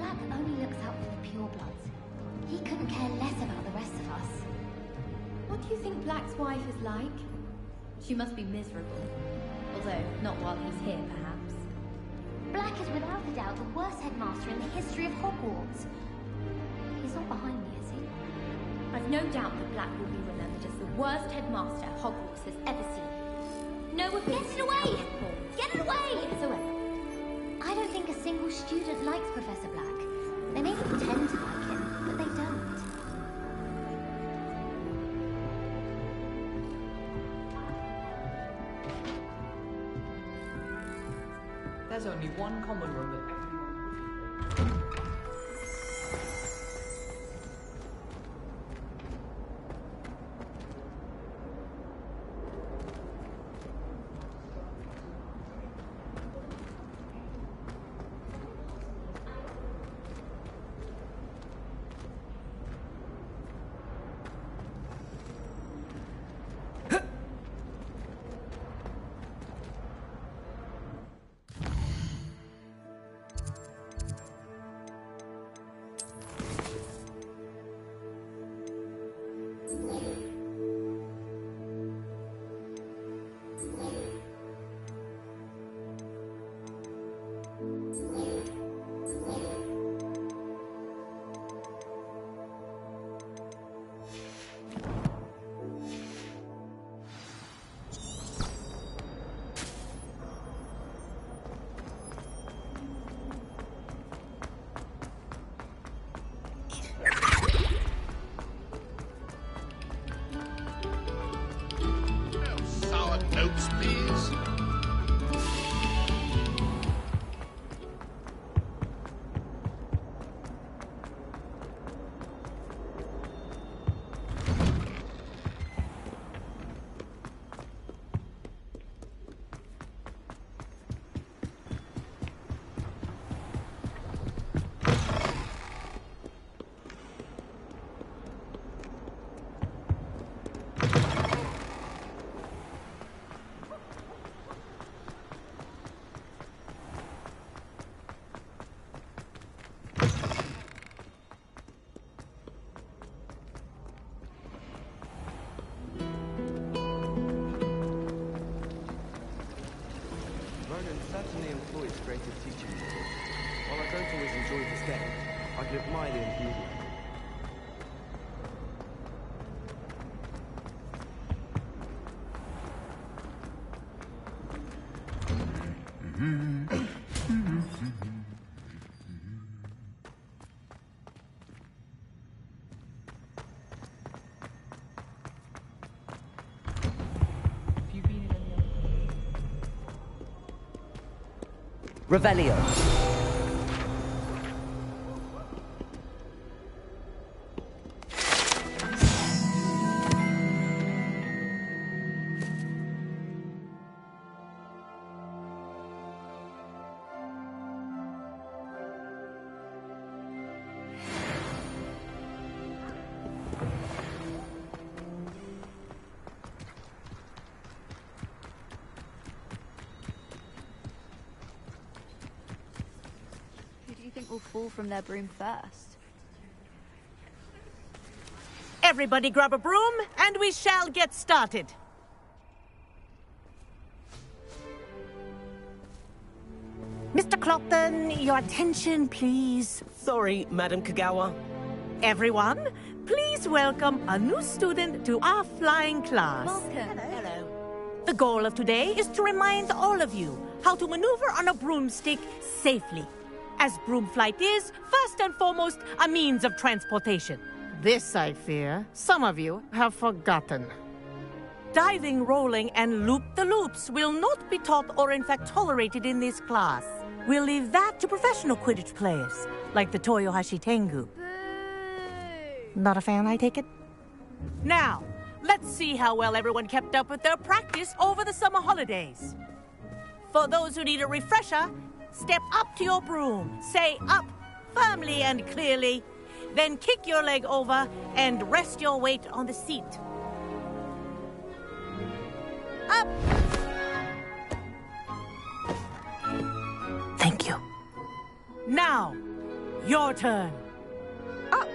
Black only looks out for the purebloods. He couldn't care less about the rest of us. What do you think Black's wife is like? She must be miserable. Although, not while he's here, perhaps. Black is without a doubt the worst headmaster in the history of Hogwarts. He's not behind me, is he? I've no doubt that Black will be remembered as the worst headmaster Hogwarts has ever seen. No offense. Get it away! Get it away! It's away. I don't think a single student likes Professor Black. They may pretend to like him, but they don't. There's only one common room that everyone... Notes, please. Certainly employs creative teaching methods. While I don't always enjoy this game, I can admire the enthusiasm. Revelio. Will fall from their broom first. Everybody grab a broom, and we shall get started. Mr. Clopton, your attention, please. Sorry, Madam Kagawa. Everyone, please welcome a new student to our flying class. Welcome. Hello. The goal of today is to remind all of you how to maneuver on a broomstick safely. As broom flight is, first and foremost, a means of transportation. This, I fear, some of you have forgotten. Diving, rolling, and loop-the-loops will not be taught or in fact tolerated in this class. We'll leave that to professional Quidditch players, like the Toyohashi Tengu. Boo! Not a fan, I take it? Now, let's see how well everyone kept up with their practice over the summer holidays. For those who need a refresher, step up to your broom, say up firmly and clearly, then kick your leg over and rest your weight on the seat. Up! Thank you. Now, Your turn. Up!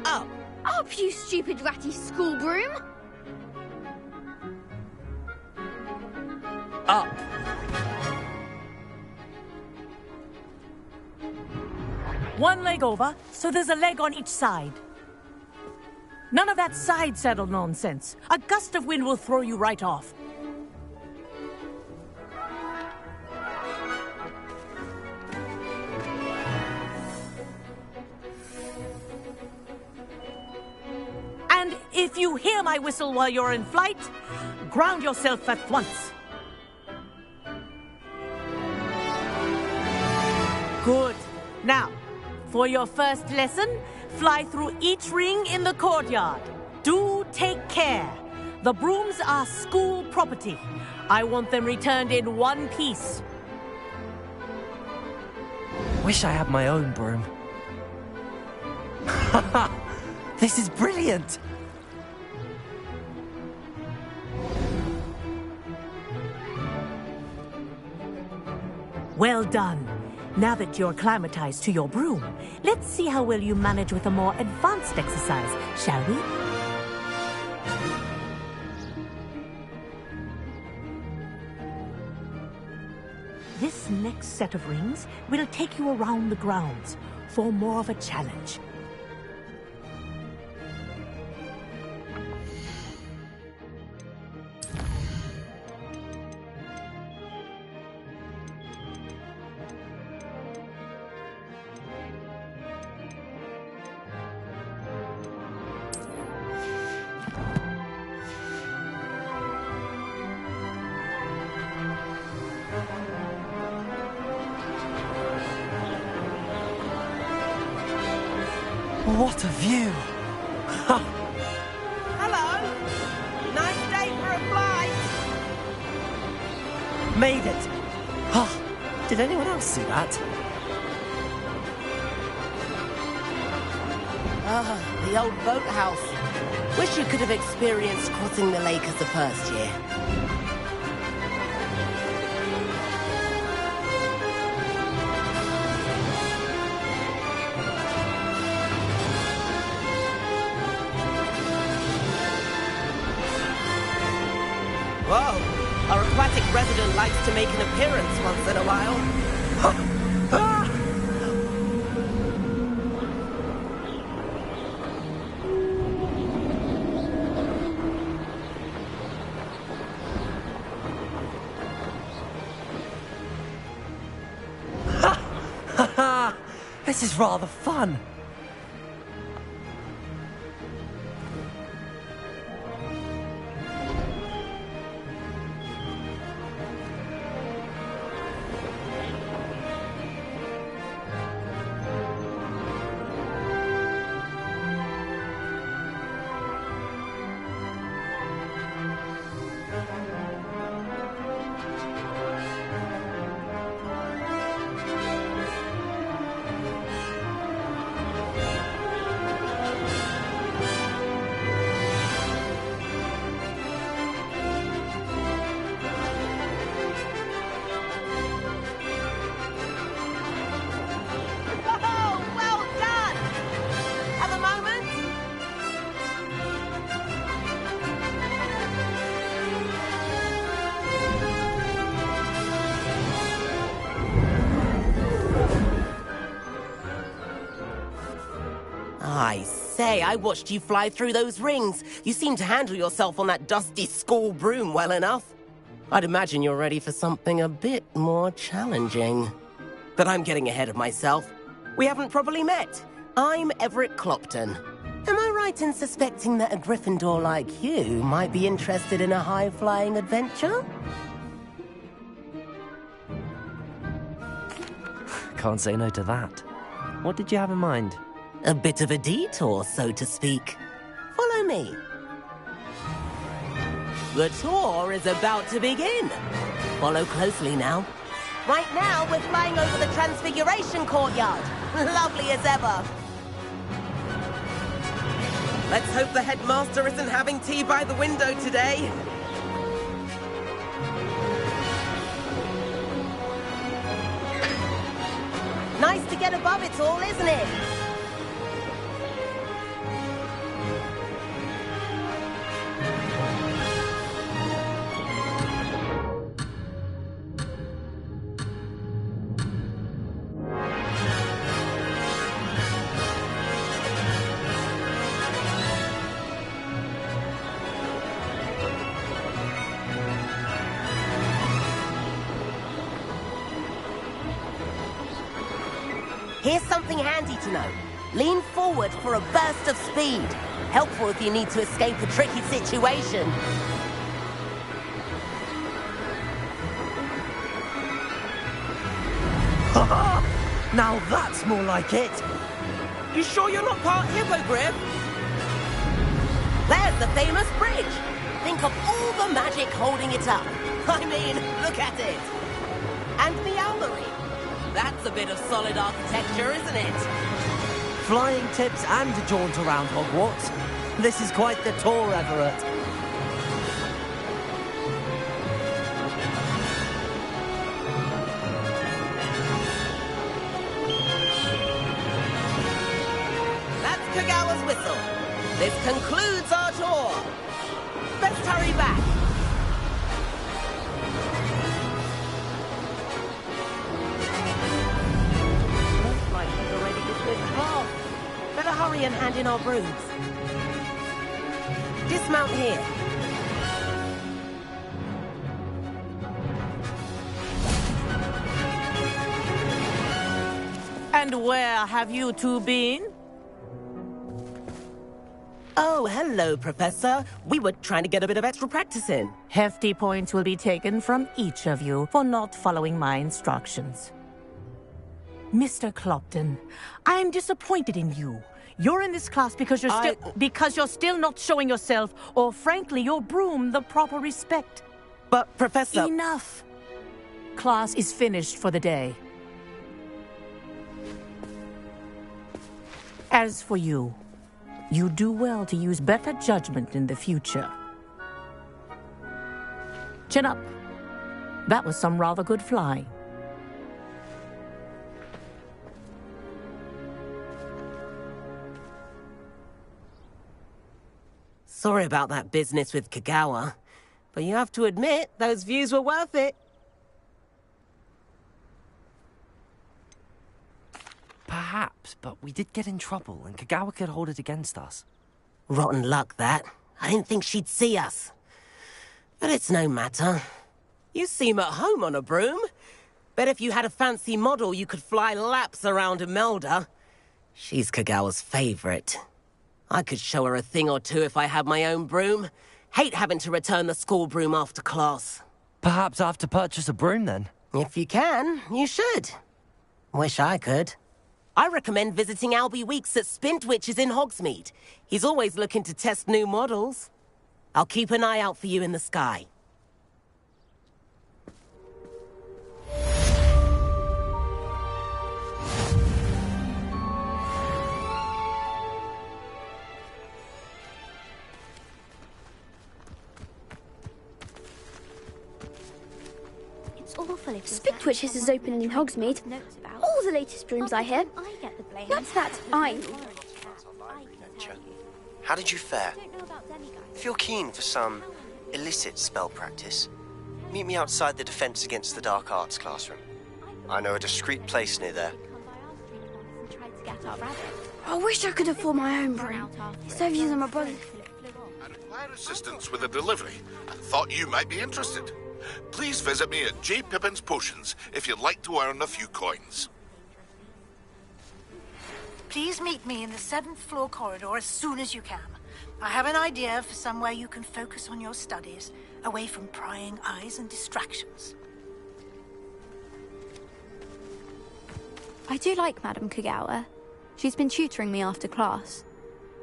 Up. Up, you stupid ratty school broom! Up. One leg over, so there's a leg on each side. None of that side saddle nonsense. A gust of wind will throw you right off. And if you hear my whistle while you're in flight, ground yourself at once. Good. Now, for your first lesson, fly through each ring in the courtyard. Do take care. The brooms are school property. I want them returned in one piece. Wish I had my own broom. This is brilliant! Well done. Now that you're acclimatized to your broom, let's see how well you manage with a more advanced exercise, shall we? This next set of rings will take you around the grounds for more of a challenge. What a view! Hello! Nice day for a flight! Made it! Oh, did anyone else see that? Ah, the old boathouse. Wish you could have experienced crossing the lake as the first year. Whoa! Our aquatic resident likes to make an appearance once in a while. This is rather fun. I say, I watched you fly through those rings. You seem to handle yourself on that dusty school broom well enough. I'd imagine you're ready for something a bit more challenging. But I'm getting ahead of myself. We haven't properly met. I'm Everett Clopton. Am I right in suspecting that a Gryffindor like you might be interested in a high-flying adventure? Can't say no to that. What did you have in mind? A bit of a detour, so to speak. Follow me. The tour is about to begin. Follow closely now. Right now, we're flying over the Transfiguration Courtyard. Lovely as ever. Let's hope the headmaster isn't having tea by the window today. Nice to get above it all, isn't it? Here's something handy to know. Lean forward for a burst of speed. Helpful if you need to escape a tricky situation. Now that's more like it. You sure you're not part hippogriff? There's the famous bridge. Think of all the magic holding it up. I mean, look at it. And the owlery. That's a bit of solid architecture, isn't it? Flying tips and a jaunt around Hogwarts. This is quite the tour, Everett. That's Kagawa's whistle. This concludes our tour. Let's hurry back. Looks like we've already dismissed class. Better hurry and hand in our brooms. Dismount here. And where have you two been? Oh, hello, Professor. We were trying to get a bit of extra practice in. Hefty points will be taken from each of you for not following my instructions. Mr. Clopton, I'm disappointed in you. You're in this class because you're still not showing yourself, or frankly, your broom the proper respect. But, Professor... Enough. Class is finished for the day. As for you, you do well to use better judgment in the future. Chin up. That was some rather good flying. Sorry about that business with Kagawa, but you have to admit, those views were worth it. Perhaps, but we did get in trouble, and Kagawa could hold it against us. Rotten luck, that. I didn't think she'd see us. But it's no matter. You seem at home on a broom. Bet if you had a fancy model, you could fly laps around Imelda. She's Kagawa's favorite. I could show her a thing or two if I had my own broom. Hate having to return the school broom after class. Perhaps I have to purchase a broom, then? If you can, you should. Wish I could. I recommend visiting Albie Weeks at Spintwitches in Hogsmeade. He's always looking to test new models. I'll keep an eye out for you in the sky. Spintwitches is open in Hogsmeade. All the latest brooms, I hear. What's that? How did you fare? If you're keen for some illicit spell practice, meet me outside the Defense Against the Dark Arts classroom. I know a discreet place near there. I wish I could afford my own broom. Instead of using my brother's. I require assistance with a delivery and thought you might be interested. Please visit me at J. Pippin's Potions if you'd like to earn a few coins. Please meet me in the 7th floor corridor as soon as you can. I have an idea for somewhere you can focus on your studies, away from prying eyes and distractions. I do like Madame Kagawa. She's been tutoring me after class.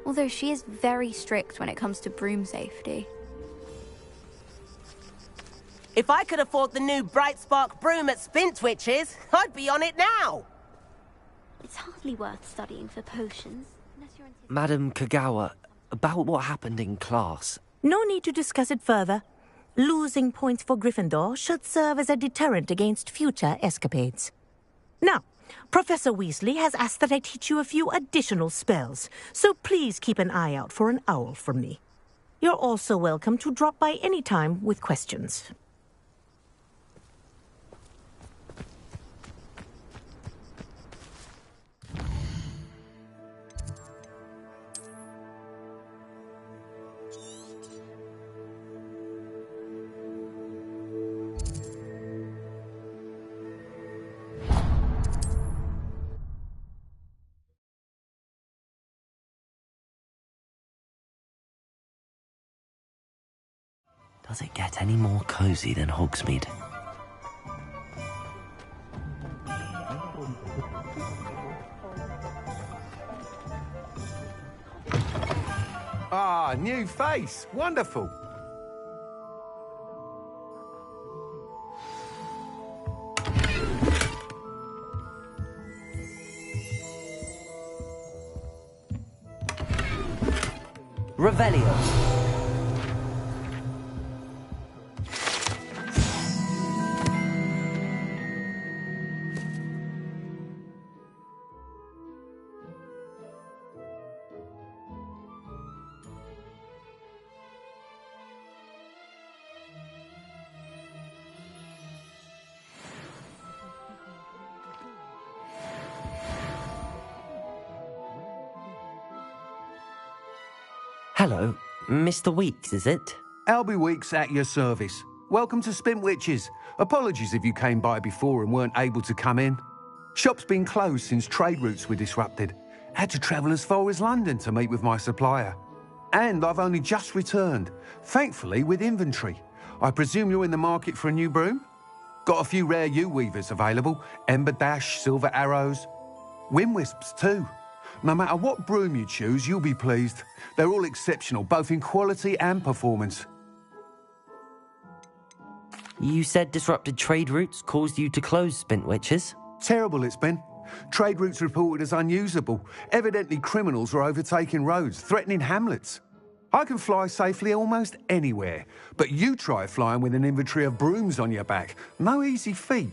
Although she is very strict when it comes to broom safety. If I could afford the new Bright Spark broom at Spintwitches, I'd be on it now! It's hardly worth studying for potions. Madam Kagawa, about what happened in class. No need to discuss it further. Losing points for Gryffindor should serve as a deterrent against future escapades. Now, Professor Weasley has asked that I teach you a few additional spells, so please keep an eye out for an owl from me. You're also welcome to drop by any time with questions. Does it get any more cozy than Hogsmeade? Ah, new face. Wonderful. Revelio. Hello, Mr. Weeks, is it? Albie Weeks at your service. Welcome to Spintwitches. Apologies if you came by before and weren't able to come in. Shop's been closed since trade routes were disrupted. Had to travel as far as London to meet with my supplier. And I've only just returned, thankfully with inventory. I presume you're in the market for a new broom? Got a few rare yew-weavers available. Ember Dash, Silver Arrows. Wind Wisps too. No matter what broom you choose, you'll be pleased. They're all exceptional, both in quality and performance. You said disrupted trade routes caused you to close Spintwitches? Terrible it's been. Trade routes reported as unusable. Evidently criminals are overtaking roads, threatening hamlets. I can fly safely almost anywhere, but you try flying with an inventory of brooms on your back. No easy feat.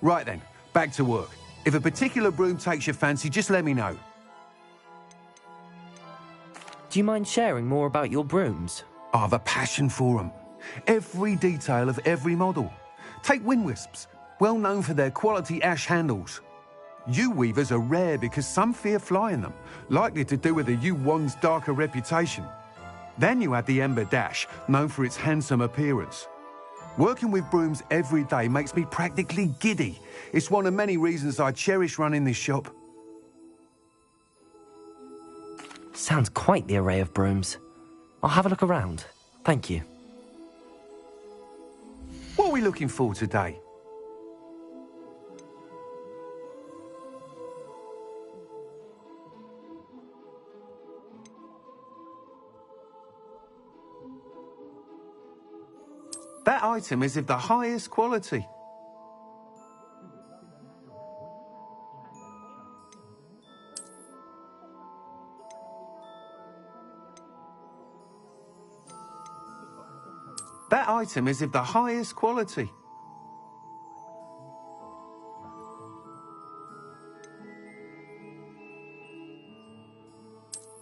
Right then, back to work. If a particular broom takes your fancy, just let me know. Do you mind sharing more about your brooms? I have a passion for them. Every detail of every model. Take Wind Wisps, well known for their quality ash handles. Yew-weavers are rare because some fear flying them, likely to do with the yew-wand's darker reputation. Then you add the Ember Dash, known for its handsome appearance. Working with brooms every day makes me practically giddy. It's one of many reasons I cherish running this shop. Sounds quite the array of brooms. I'll have a look around. Thank you. What are we looking for today? That item is of the highest quality. That item is of the highest quality.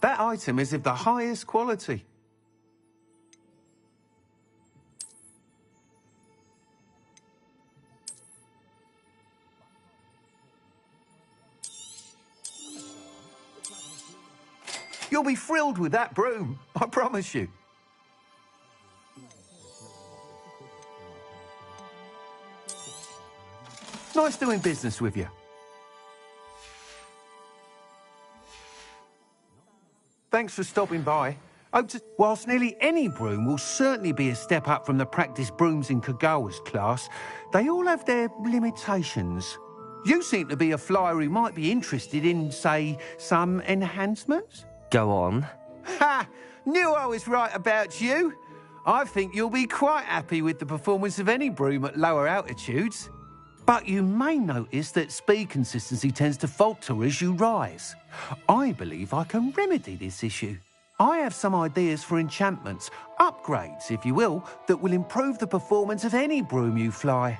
That item is of the highest quality. You'll be thrilled with that broom, I promise you. Nice doing business with you. Thanks for stopping by. Whilst nearly any broom will certainly be a step up from the practice brooms in Kagawa's class, they all have their limitations. You seem to be a flyer who might be interested in, say, some enhancements? Go on. Ha! Knew I was right about you. I think you'll be quite happy with the performance of any broom at lower altitudes. But you may notice that speed consistency tends to falter as you rise. I believe I can remedy this issue. I have some ideas for enchantments, upgrades, if you will, that will improve the performance of any broom you fly.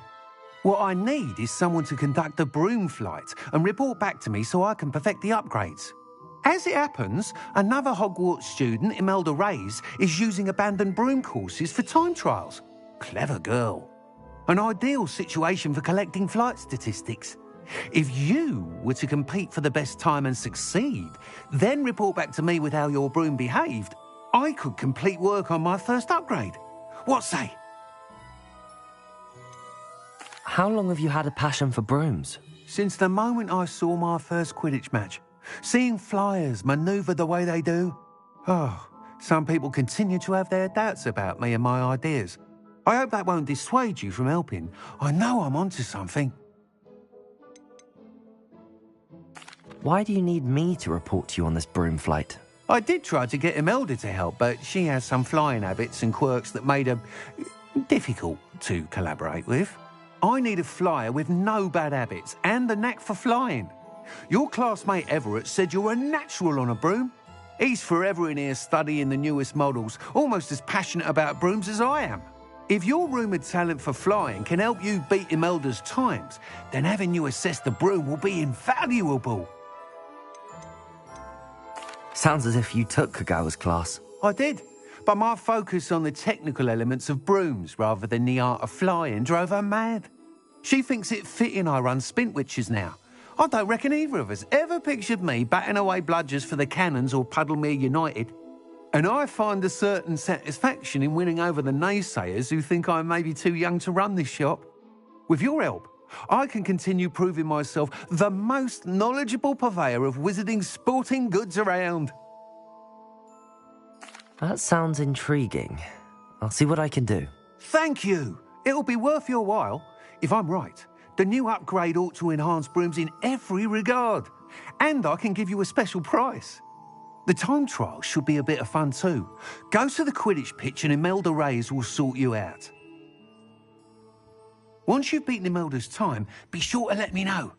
What I need is someone to conduct a broom flight and report back to me so I can perfect the upgrades. As it happens, another Hogwarts student, Imelda Reyes, is using abandoned broom courses for time trials. Clever girl. An ideal situation for collecting flight statistics. If you were to compete for the best time and succeed, then report back to me with how your broom behaved, I could complete work on my first upgrade. What say? How long have you had a passion for brooms? Since the moment I saw my first Quidditch match. Seeing flyers manoeuvre the way they do. Oh, some people continue to have their doubts about me and my ideas. I hope that won't dissuade you from helping. I know I'm onto something. Why do you need me to report to you on this broom flight? I did try to get Imelda to help, but she has some flying habits and quirks that made her difficult to collaborate with. I need a flyer with no bad habits and the knack for flying. Your classmate Everett said you're a natural on a broom. He's forever in here studying the newest models, almost as passionate about brooms as I am. If your rumoured talent for flying can help you beat Imelda's times, then having you assess the broom will be invaluable. Sounds as if you took Kagawa's class. I did, but my focus on the technical elements of brooms rather than the art of flying drove her mad. She thinks it fitting I run Spintwitches now. I don't reckon either of us ever pictured me batting away bludgers for the Cannons or Puddlemere United. And I find a certain satisfaction in winning over the naysayers who think I'm maybe too young to run this shop. With your help, I can continue proving myself the most knowledgeable purveyor of wizarding sporting goods around. That sounds intriguing. I'll see what I can do. Thank you. It'll be worth your while. If I'm right, the new upgrade ought to enhance brooms in every regard. And I can give you a special price. The time trial should be a bit of fun too. Go to the Quidditch pitch and Imelda Reyes will sort you out. Once you've beaten Imelda's time, be sure to let me know.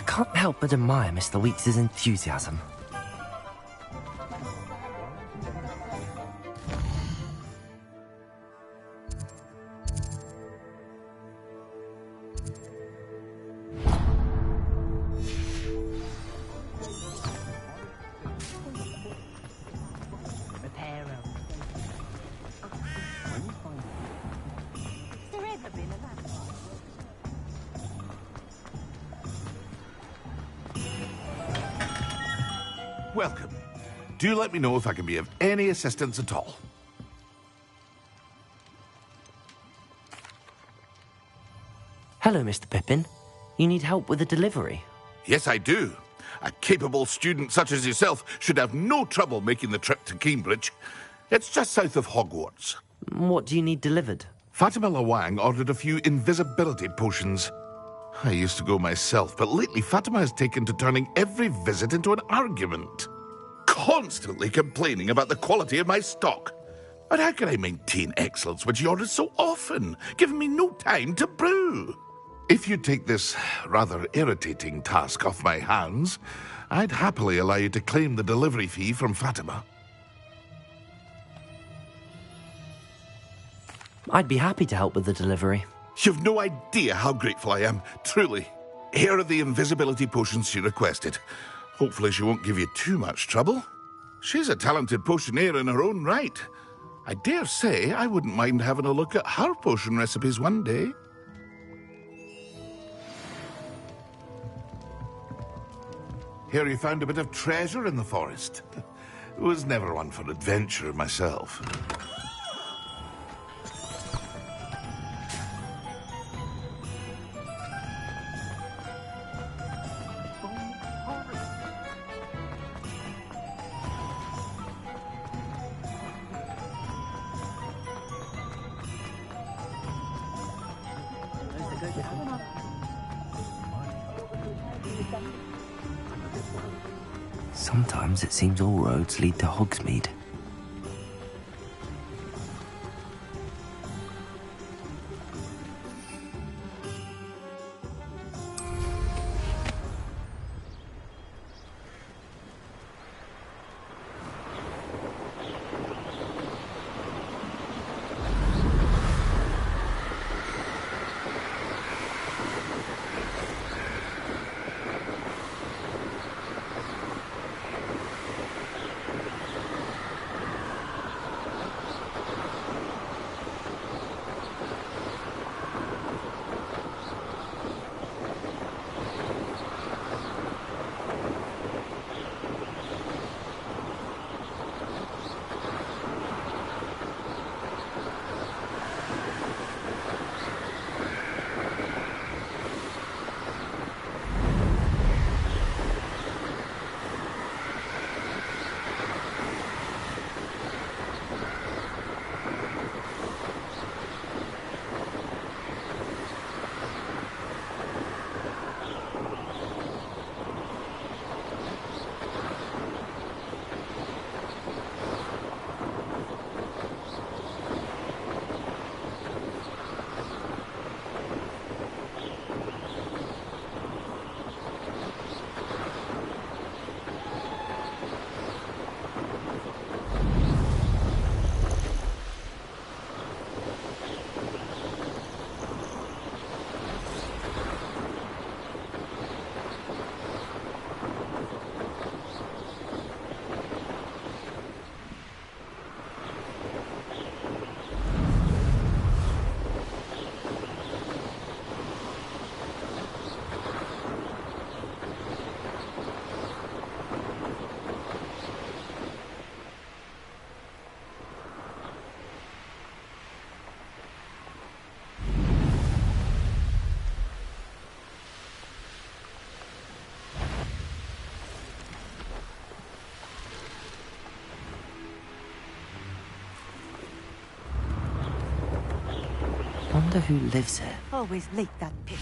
Can't help but admire Mr. Weeks' enthusiasm. Welcome. Do let me know if I can be of any assistance at all. Hello, Mr. Pippin. You need help with a delivery? Yes, I do. A capable student such as yourself should have no trouble making the trip to Cambridge. It's just south of Hogwarts. What do you need delivered? Fatima Lawang ordered a few invisibility potions. I used to go myself, but lately Fatima has taken to turning every visit into an argument. Constantly complaining about the quality of my stock. But how can I maintain excellence when she orders so often, giving me no time to brew? If you take this rather irritating task off my hands, I'd happily allow you to claim the delivery fee from Fatima. I'd be happy to help with the delivery. You've no idea how grateful I am, truly. Here are the invisibility potions she requested. Hopefully she won't give you too much trouble. She's a talented potioneer in her own right. I dare say I wouldn't mind having a look at her potion recipes one day. Hear you found a bit of treasure in the forest. Was never one for adventure myself. Sometimes it seems all roads lead to Hogsmeade. Wonder who lives here. Always late, that pig.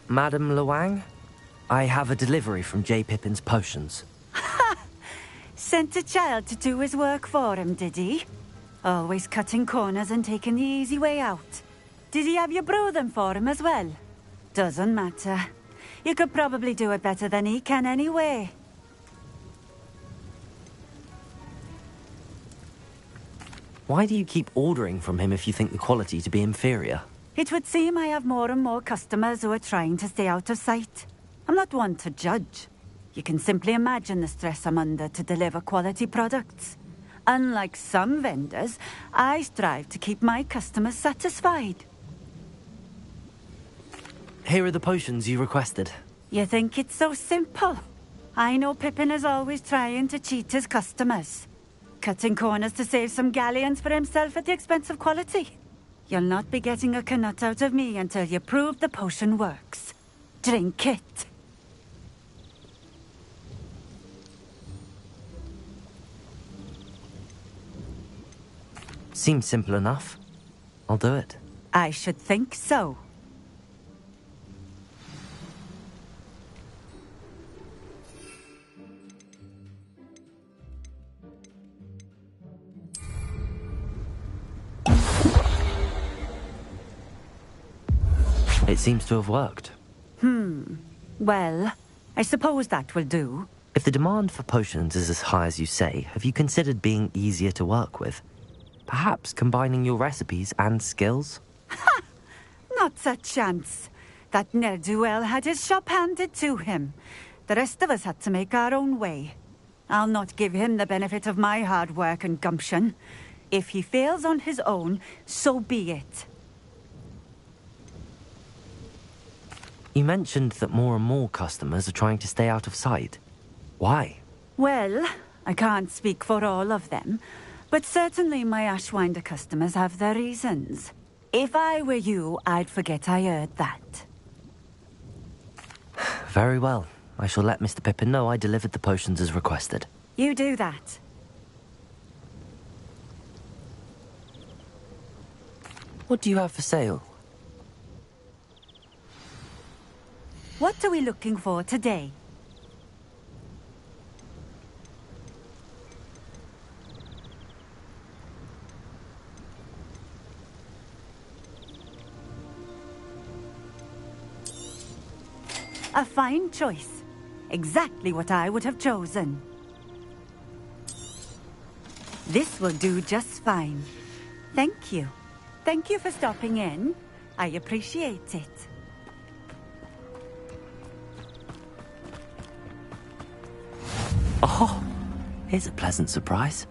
Madam Luang, I have a delivery from J. Pippin's potions. Sent a child to do his work for him, did he? Always cutting corners and taking the easy way out. Did he have you brew them for him as well? Doesn't matter. You could probably do it better than he can anyway. Why do you keep ordering from him if you think the quality to be inferior? It would seem I have more and more customers who are trying to stay out of sight. I'm not one to judge. You can simply imagine the stress I'm under to deliver quality products. Unlike some vendors, I strive to keep my customers satisfied. Here are the potions you requested. You think it's so simple? I know Pippin is always trying to cheat his customers. Cutting corners to save some galleons for himself at the expense of quality. You'll not be getting a canut out of me until you prove the potion works. Drink it. Seems simple enough. I'll do it. I should think so. It seems to have worked. Well, I suppose that will do. If the demand for potions is as high as you say, have you considered being easier to work with? Perhaps combining your recipes and skills? Not a chance. That ne'er-do-well had his shop handed to him. The rest of us had to make our own way. I'll not give him the benefit of my hard work and gumption. If he fails on his own, so be it. You mentioned that more and more customers are trying to stay out of sight. Why? Well, I can't speak for all of them, but certainly my Ashwinder customers have their reasons. If I were you, I'd forget I heard that. Very well. I shall let Mr. Pippin know I delivered the potions as requested. You do that. What do you have for sale? What are we looking for today? A fine choice. Exactly what I would have chosen. This will do just fine. Thank you. Thank you for stopping in. I appreciate it. Oh, here's a pleasant surprise.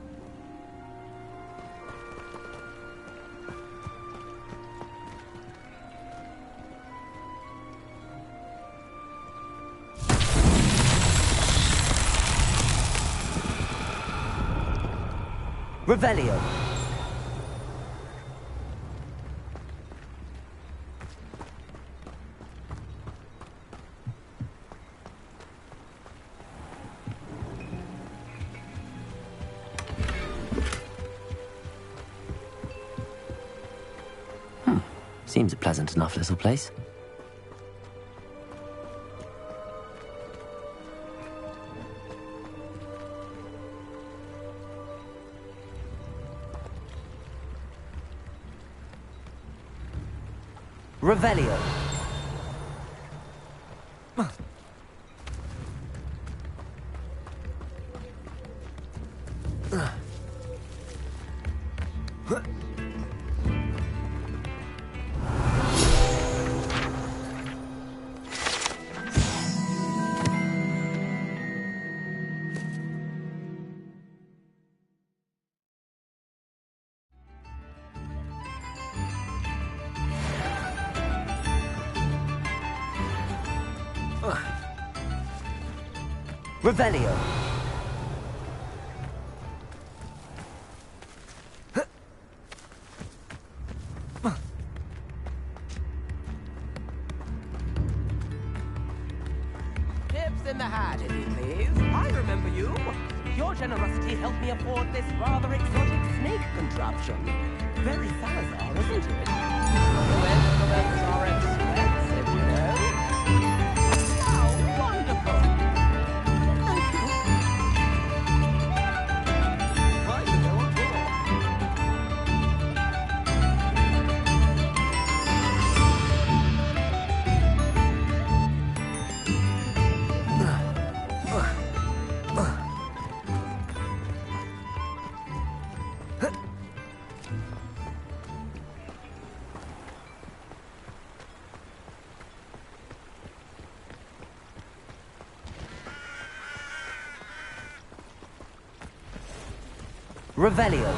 Revelio. Seems a pleasant enough little place. Revelio. Revelio. Tips in the hat, if you please. I remember you. Your generosity helped me afford this rather exotic snake contraption. Very Salazar, isn't it? The instruments are expensive, you know. How wonderful! Thank you. Why you go on tour? Revelio.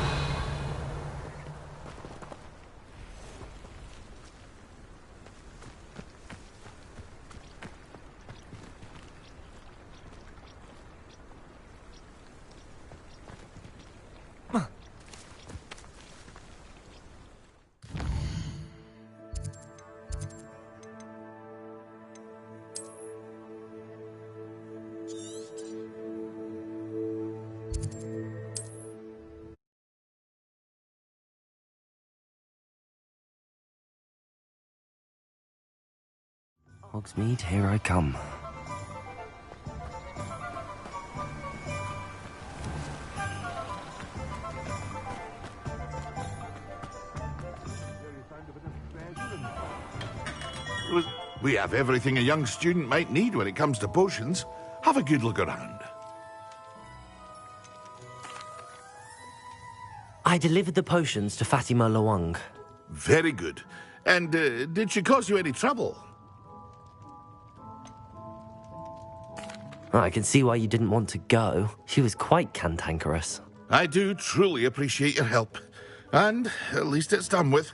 Hogsmeade, here I come. We have everything a young student might need when it comes to potions. Have a good look around. I delivered the potions to Fatima Lawang. Very good. And did she cause you any trouble? I can see why you didn't want to go. She was quite cantankerous. I do truly appreciate your help. And at least it's done with.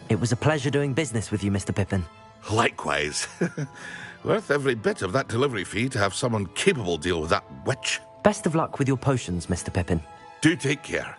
It was a pleasure doing business with you, Mr. Pippin. Likewise. Worth every bit of that delivery fee to have someone capable deal with that witch. Best of luck with your potions, Mr. Pippin. Do take care.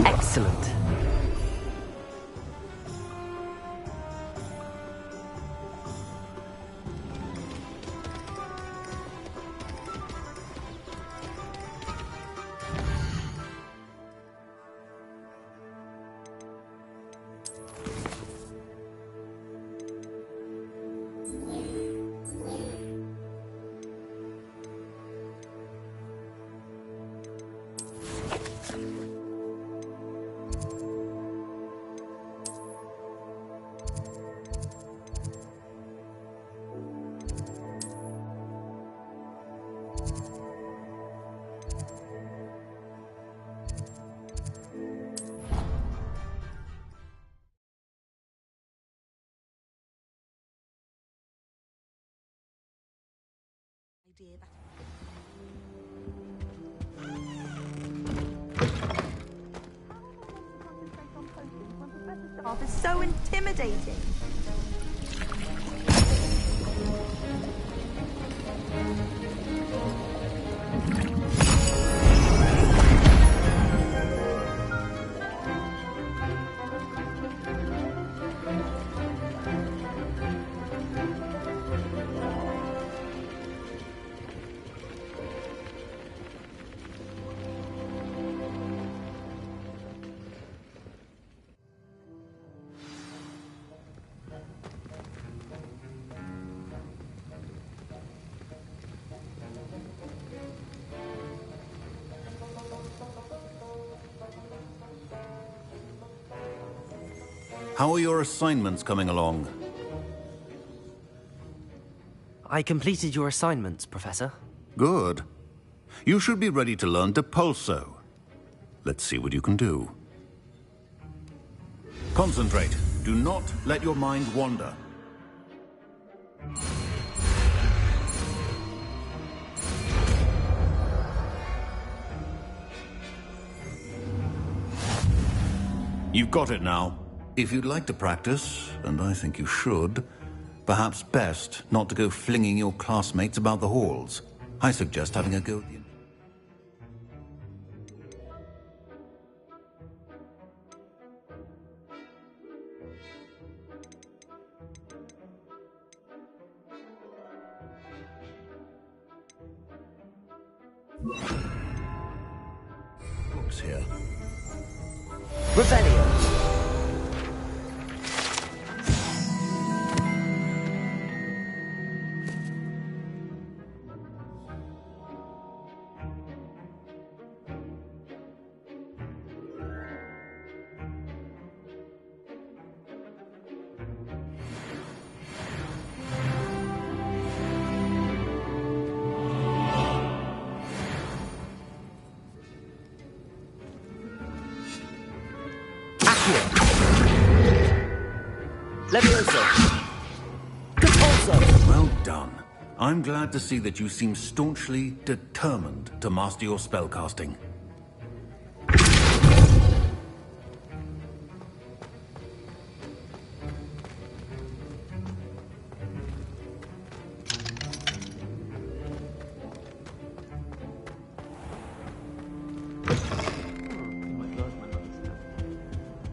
Excellent. Is so intimidating. How are your assignments coming along? I completed your assignments, Professor. Good. You should be ready to learn Depulso. Let's see what you can do. Concentrate. Do not let your mind wander. You've got it now. If you'd like to practice, and I think you should, perhaps best not to go flinging your classmates about the halls. I suggest having a go at the... Books here. Rebellion. Levioso! Repulso! Well done. I'm glad to see that you seem staunchly determined to master your spellcasting.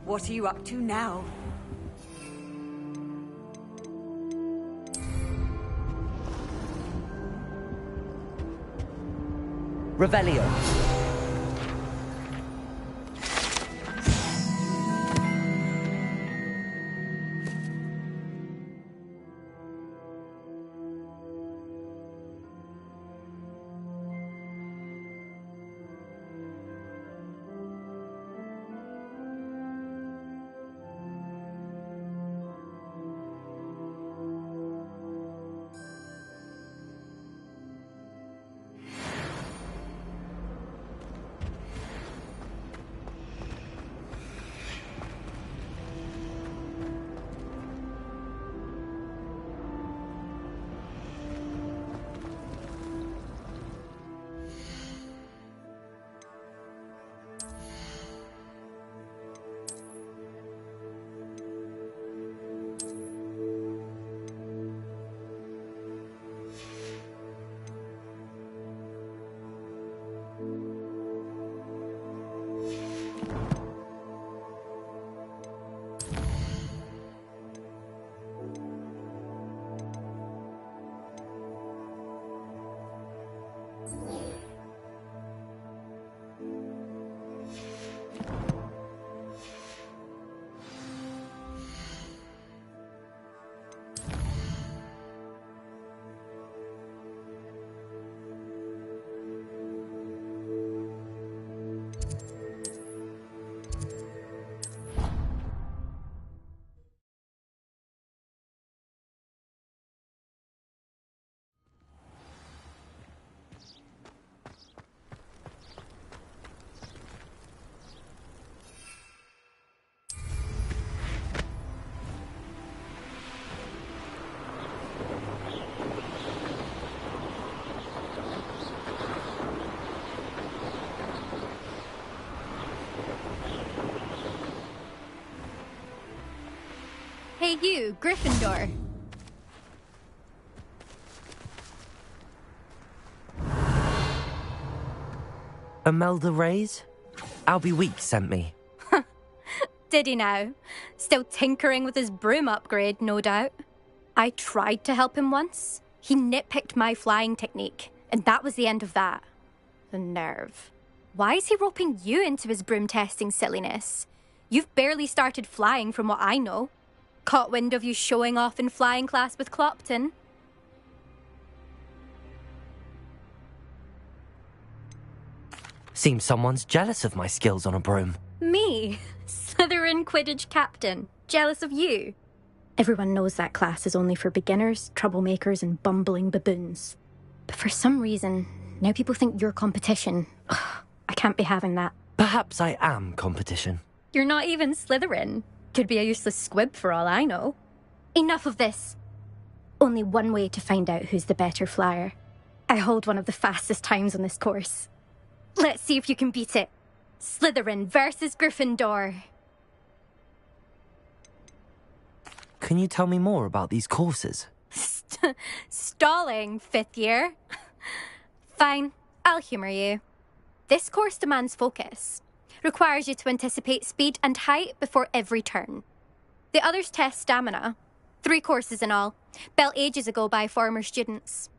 What are you up to now? Revelio. Hey you, Gryffindor. Imelda Reyes? Albie Weeks sent me. Did he now? Still tinkering with his broom upgrade, no doubt. I tried to help him once. He nitpicked my flying technique, and that was the end of that. The nerve. Why is he roping you into his broom testing silliness? You've barely started flying from what I know. Caught wind of you showing off in flying class with Clopton. Seems someone's jealous of my skills on a broom. Me? Slytherin Quidditch captain. Jealous of you? Everyone knows that class is only for beginners, troublemakers, and bumbling baboons. But for some reason, now people think you're competition. Ugh, I can't be having that. Perhaps I am competition. You're not even Slytherin. Could be a useless squib for all I know. Enough of this. Only one way to find out who's the better flyer. I hold one of the fastest times on this course. Let's see if you can beat it. Slytherin versus Gryffindor. Can you tell me more about these courses? Stalling, 5th year. Fine, I'll humour you. This course demands focus. Requires you to anticipate speed and height before every turn. The others test stamina. 3 courses in all, built ages ago by former students.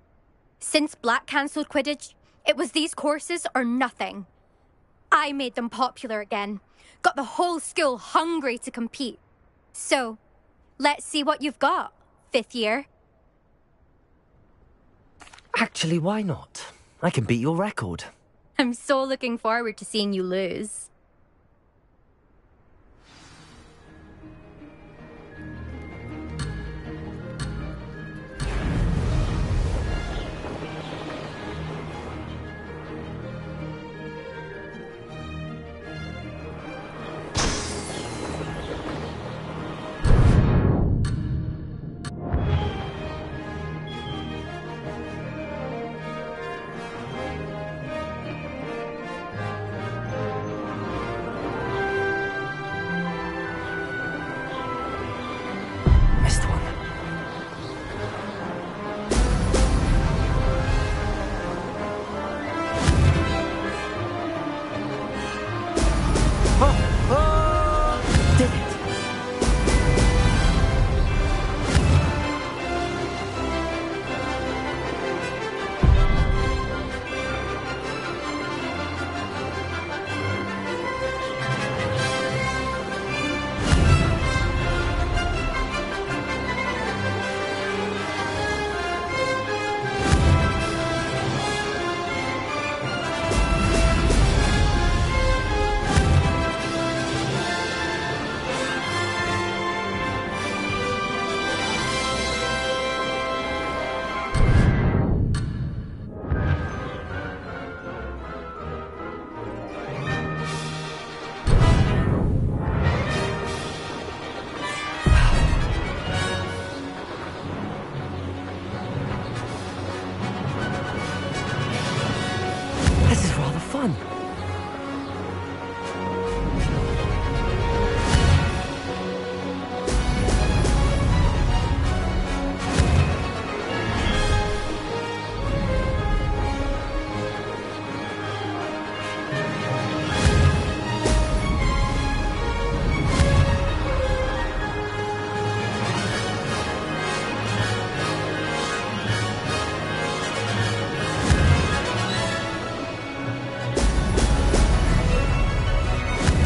Since Black cancelled Quidditch, it was these courses or nothing. I made them popular again. Got the whole school hungry to compete. So, let's see what you've got, 5th year. Actually, why not? I can beat your record. I'm so looking forward to seeing you lose. fun.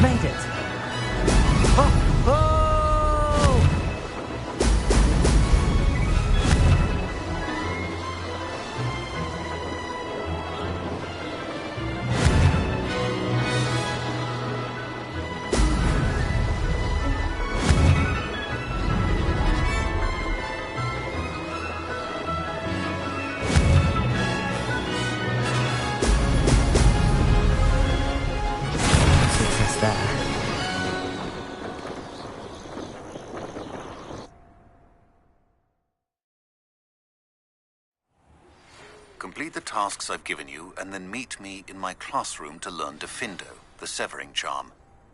Made it. Oh, oh! Success there. Complete the tasks I've given you, and then meet me in my classroom to learn Defindo, the severing charm.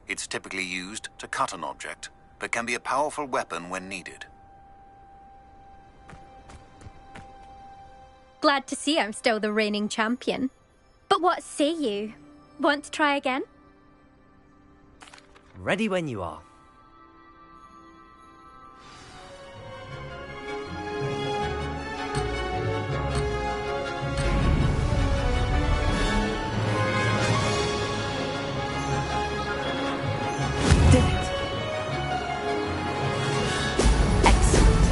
It's typically used to cut an object, but can be a powerful weapon when needed. Glad to see I'm still the reigning champion. But what say you? Want to try again? Ready when you are. Did it. Excellent.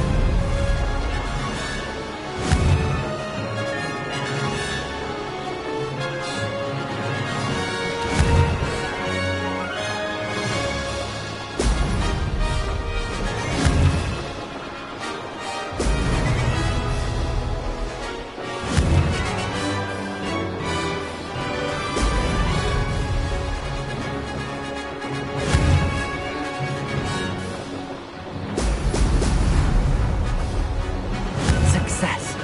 Success.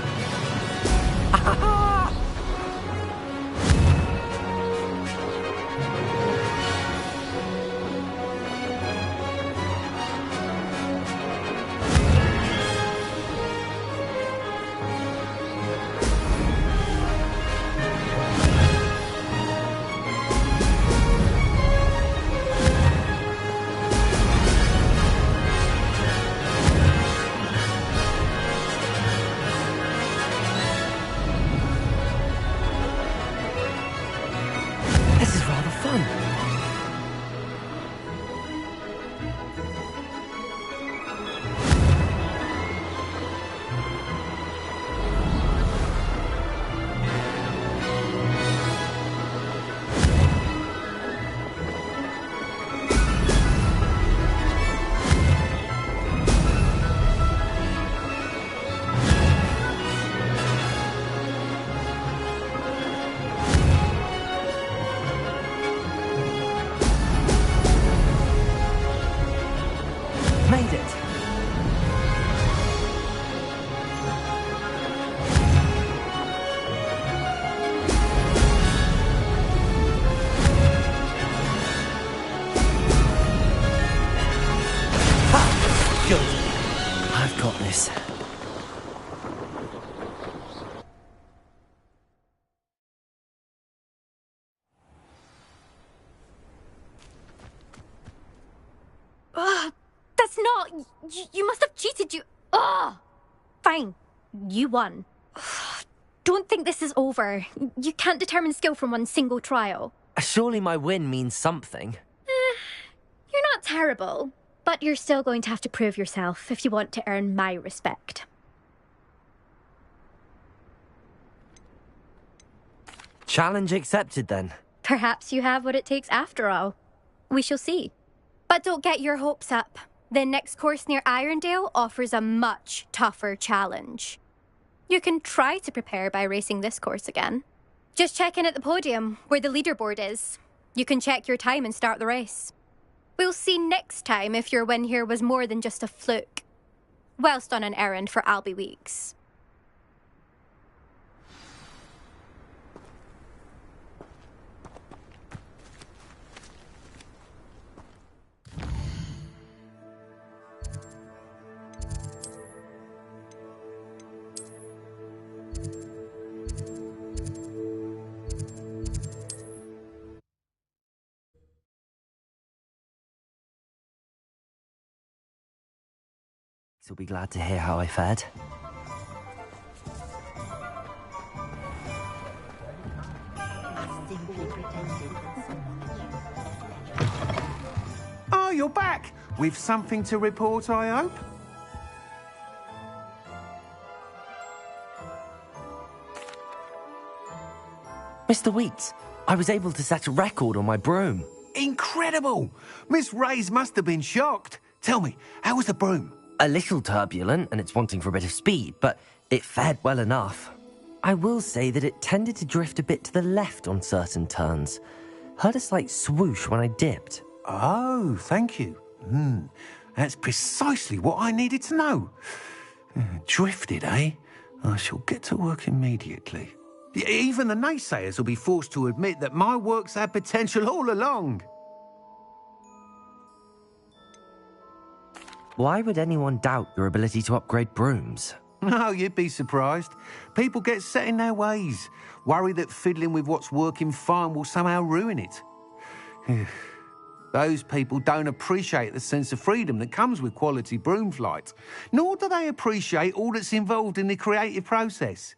This is rather fun. Made it. Ha! Good. I've got this. Ugh, that's not... You must have cheated, you... Ugh! Fine. You won. Ugh, don't think this is over. You can't determine skill from one single trial. Surely my win means something. You're not terrible, but you're still going to have to prove yourself if you want to earn my respect. Challenge accepted then. Perhaps you have what it takes after all. We shall see. But don't get your hopes up. The next course near Irondale offers a much tougher challenge. You can try to prepare by racing this course again. Just check in at the podium, where the leaderboard is. You can check your time and start the race. We'll see next time if your win here was more than just a fluke. Whilst on an errand for Albie Weeks. Will be glad to hear how I fared. Oh, you're back! With something to report, I hope? Mr. Weeks, I was able to set a record on my broom. Incredible! Miss Reyes must have been shocked. Tell me, how was the broom? A little turbulent, and it's wanting for a bit of speed, but it fared well enough. I will say that it tended to drift a bit to the left on certain turns. Heard a slight swoosh when I dipped. Oh, thank you. That's precisely what I needed to know. Drifted, eh? I shall get to work immediately. Even the naysayers will be forced to admit that my work's had potential all along. Why would anyone doubt your ability to upgrade brooms? No, you'd be surprised. People get set in their ways, worry that fiddling with what's working fine will somehow ruin it. Those people don't appreciate the sense of freedom that comes with quality broom flight, nor do they appreciate all that's involved in the creative process.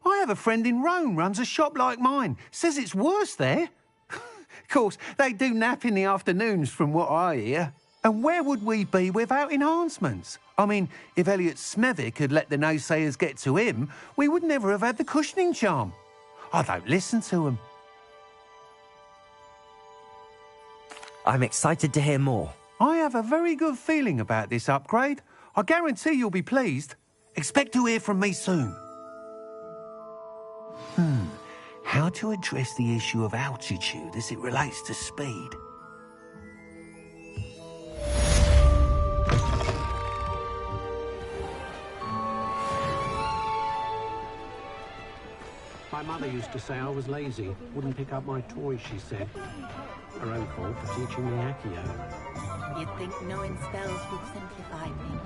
I have a friend in Rome runs a shop like mine, says it's worse there. Of course, they do nap in the afternoons from what I hear. And where would we be without enhancements? I mean, if Elliot Smethwick had let the naysayers get to him, we would never have had the cushioning charm. I don't listen to them. I'm excited to hear more. I have a very good feeling about this upgrade. I guarantee you'll be pleased. Expect to hear from me soon. How to address the issue of altitude as it relates to speed? My mother used to say I was lazy, wouldn't pick up my toys, she said. Her own fault for teaching me Accio. You'd think knowing spells would simplify things.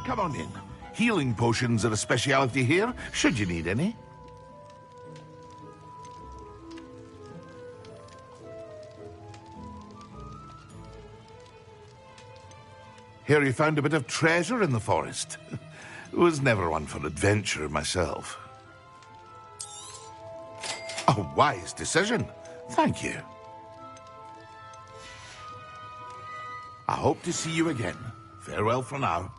Come on in. Healing potions are a speciality here, should you need any. Hear you found a bit of treasure in the forest. Was never one for adventure myself. A wise decision. Thank you. I hope to see you again. Farewell for now.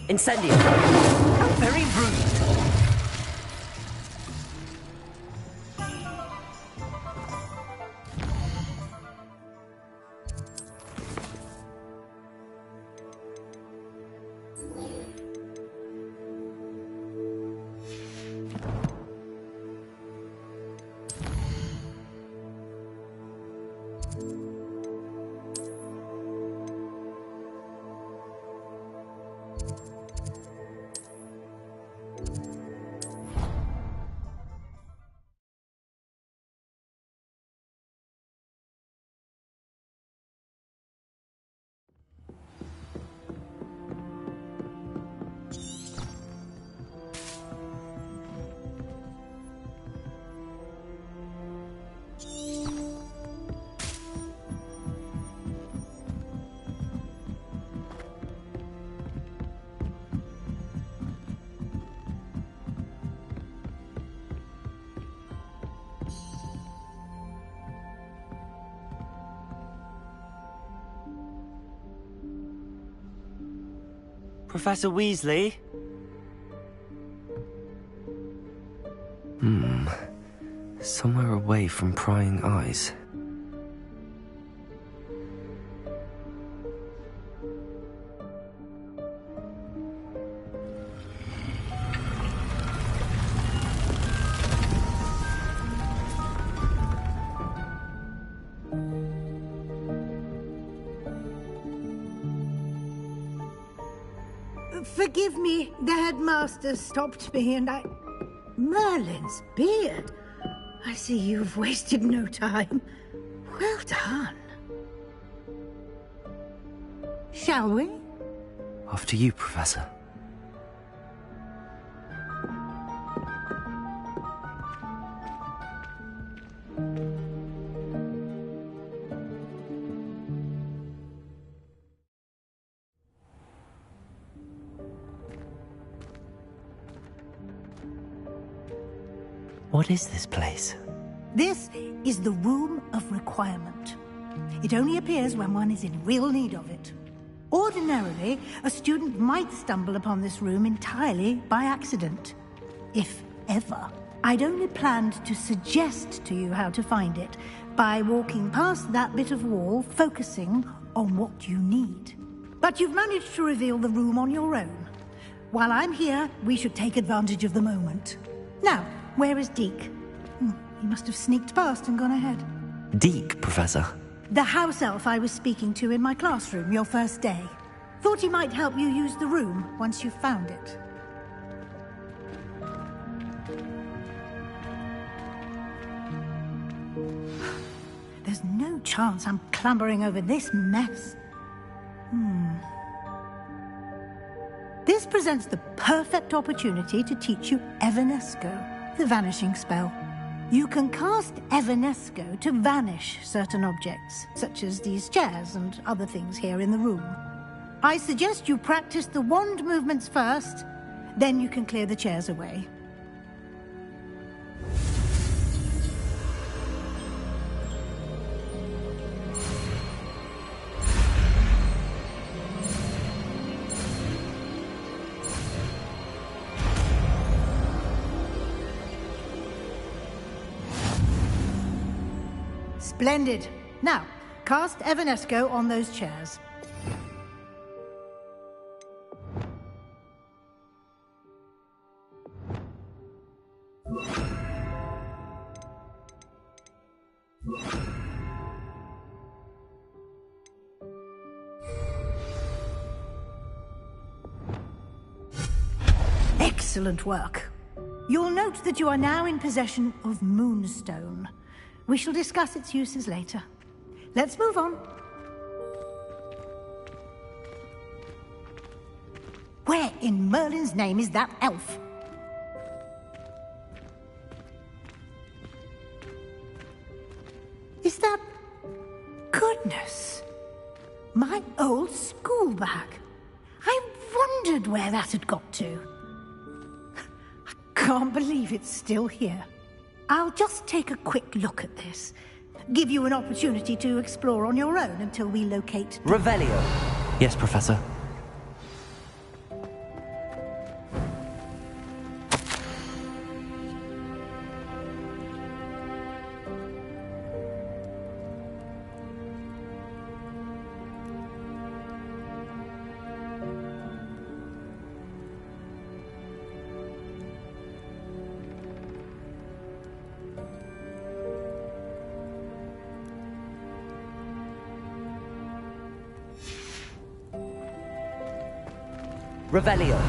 Incendio. How very rude. Professor Weasley? Somewhere away from prying eyes. Forgive me, the headmaster stopped me and I... Merlin's beard. I see you've wasted no time. Well done. Shall we? After you, Professor. What is this place? This is the Room of Requirement. It only appears when one is in real need of it. Ordinarily, a student might stumble upon this room entirely by accident. If ever. I'd only planned to suggest to you how to find it by walking past that bit of wall, focusing on what you need. But you've managed to reveal the room on your own. While I'm here, we should take advantage of the moment. Now, where is Deke? He must have sneaked past and gone ahead. Deke, Professor. The house elf I was speaking to in my classroom your first day. Thought he might help you use the room once you found it. There's no chance I'm clambering over this mess. This presents the perfect opportunity to teach you Evanesco, the vanishing spell. You can cast Evanesco to vanish certain objects, such as these chairs and other things here in the room. I suggest you practice the wand movements first, then you can clear the chairs away. Splendid. Now, cast Evanesco on those chairs. Excellent work. You'll note that you are now in possession of Moonstone. We shall discuss its uses later. Let's move on. Where in Merlin's name is that elf? Is that... Goodness! My old school bag. I wondered where that had got to. I can't believe it's still here. I'll just take a quick look at this. Give you an opportunity to explore on your own until we locate... Revelio. Yes, Professor. Revelio.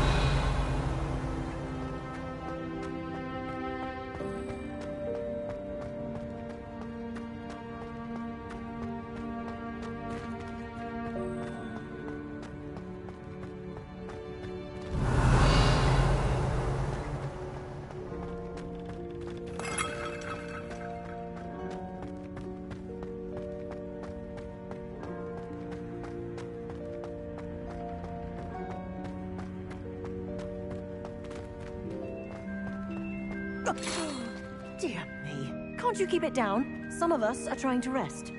Dear me. Can't you keep it down? Some of us are trying to rest.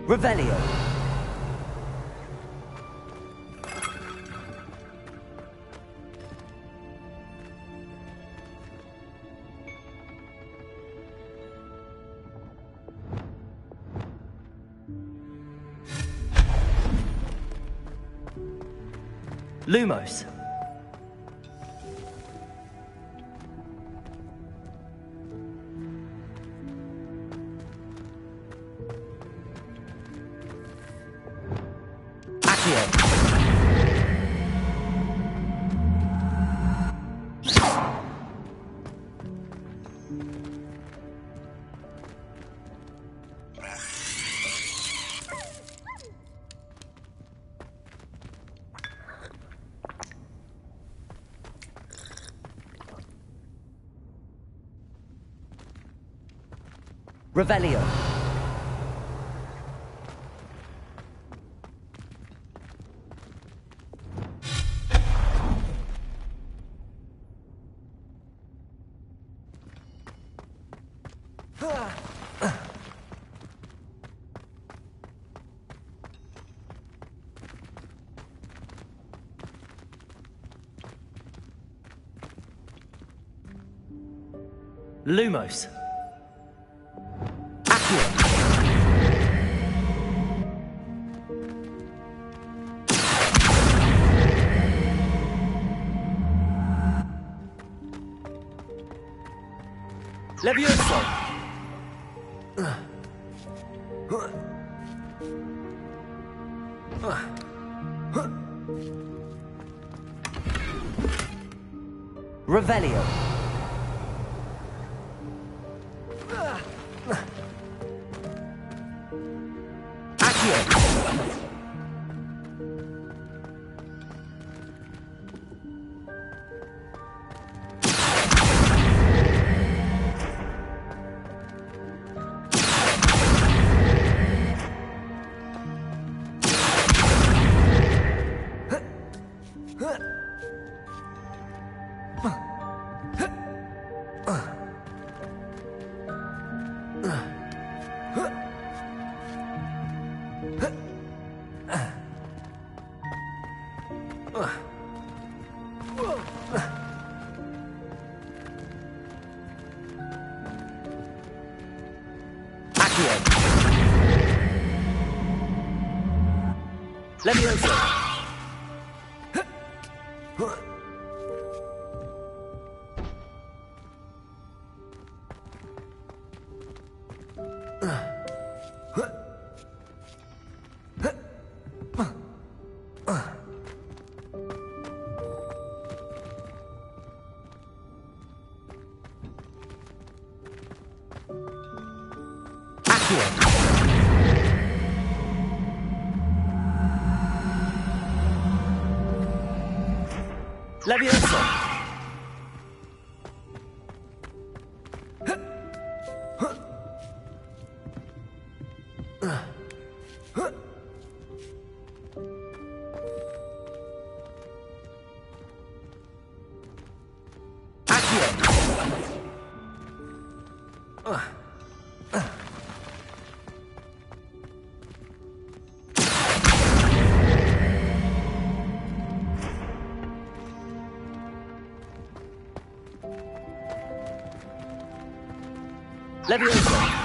Revelio. Lumos. Revelio. Lumos. Levioso! Revelio! Levioso! Levioso! Levioso!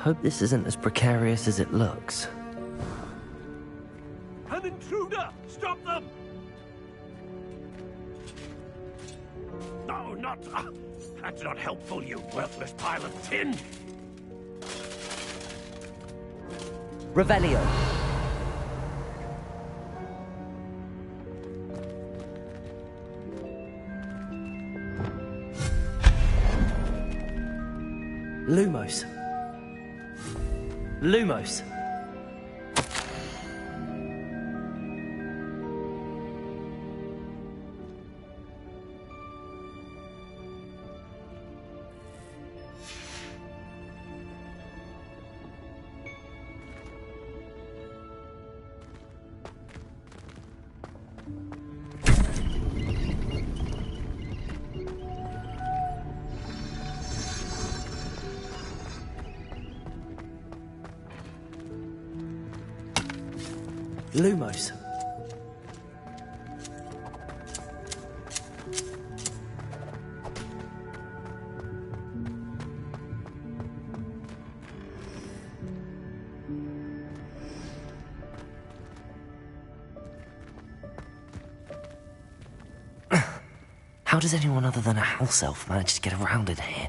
Hope this isn't as precarious as it looks. An intruder! Stop them! No, not... that's not helpful, you worthless pile of tin! Revelio. Lumos. Lumos. Lumos. How does anyone other than a house elf manage to get around in here?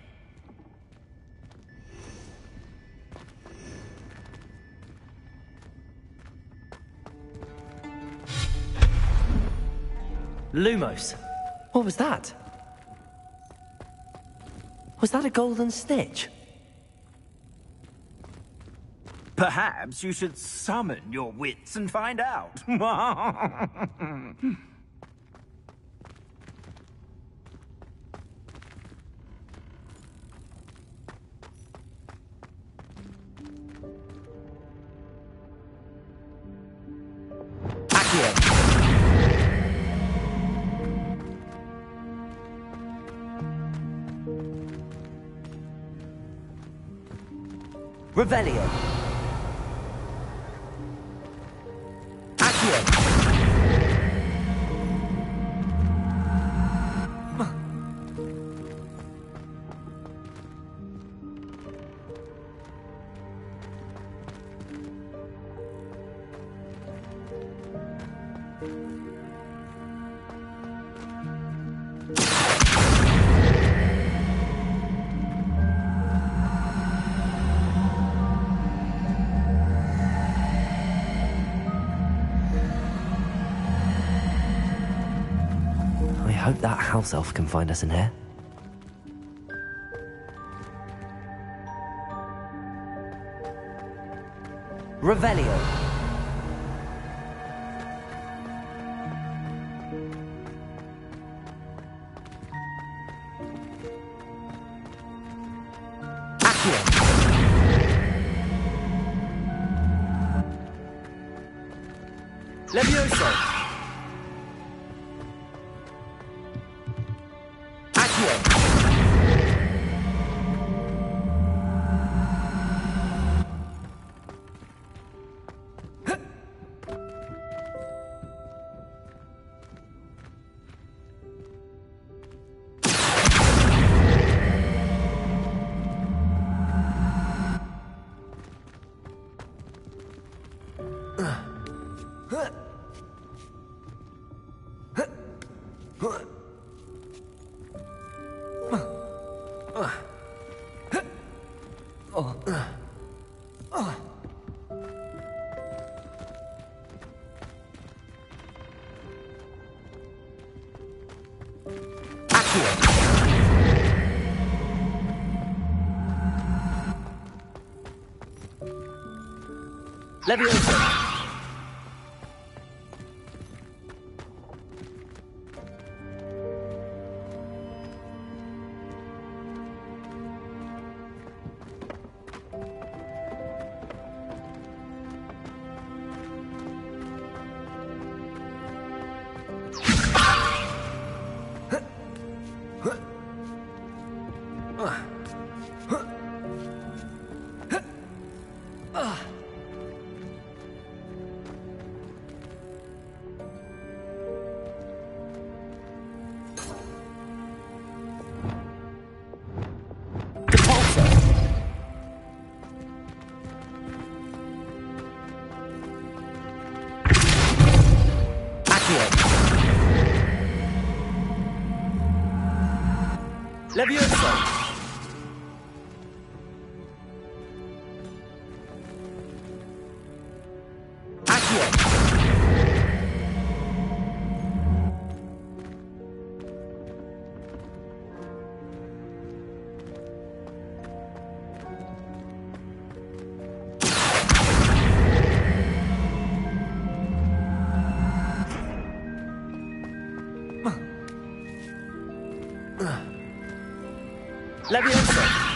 Lumos. What was that? Was that a golden snitch? Perhaps you should summon your wits and find out. Revelio. Accio. I hope that house elf can find us in here. Revelio. Accio. Levioso. Levioso. Levioso! Accio! Levioso!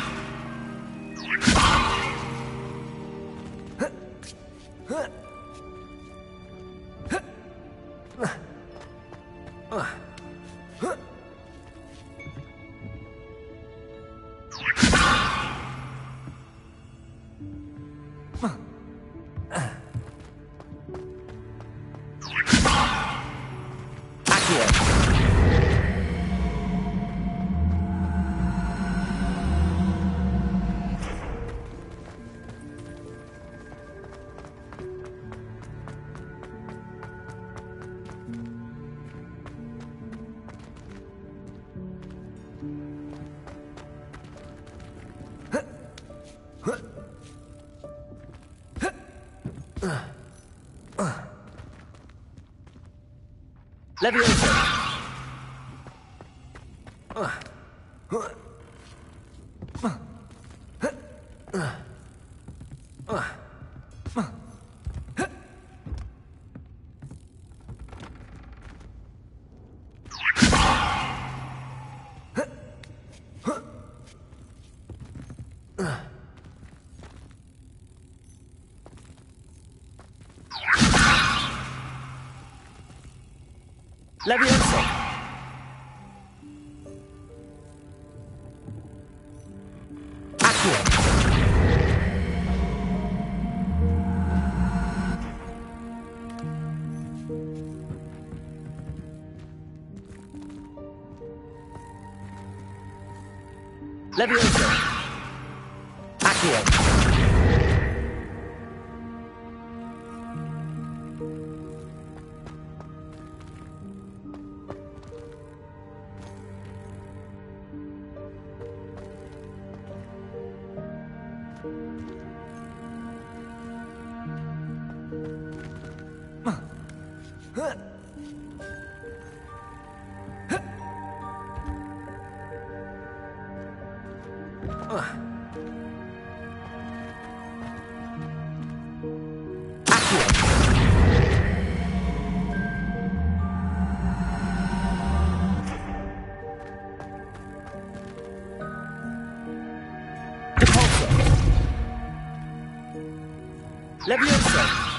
Levioso! Levioso! Accio! Levioso! Accio! Levioso!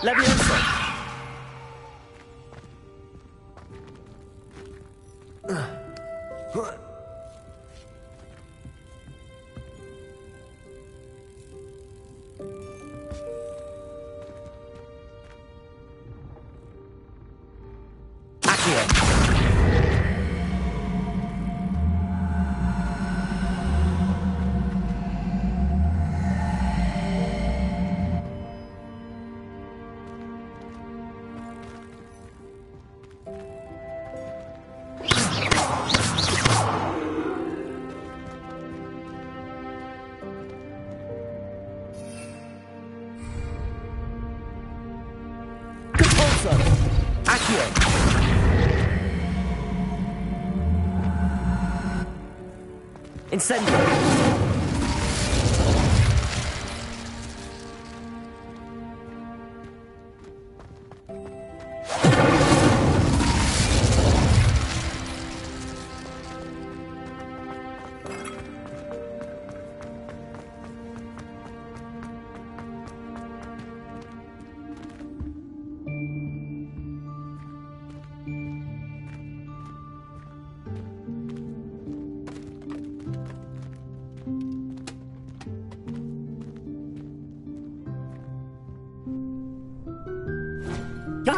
Levioso! Accio! Incendio!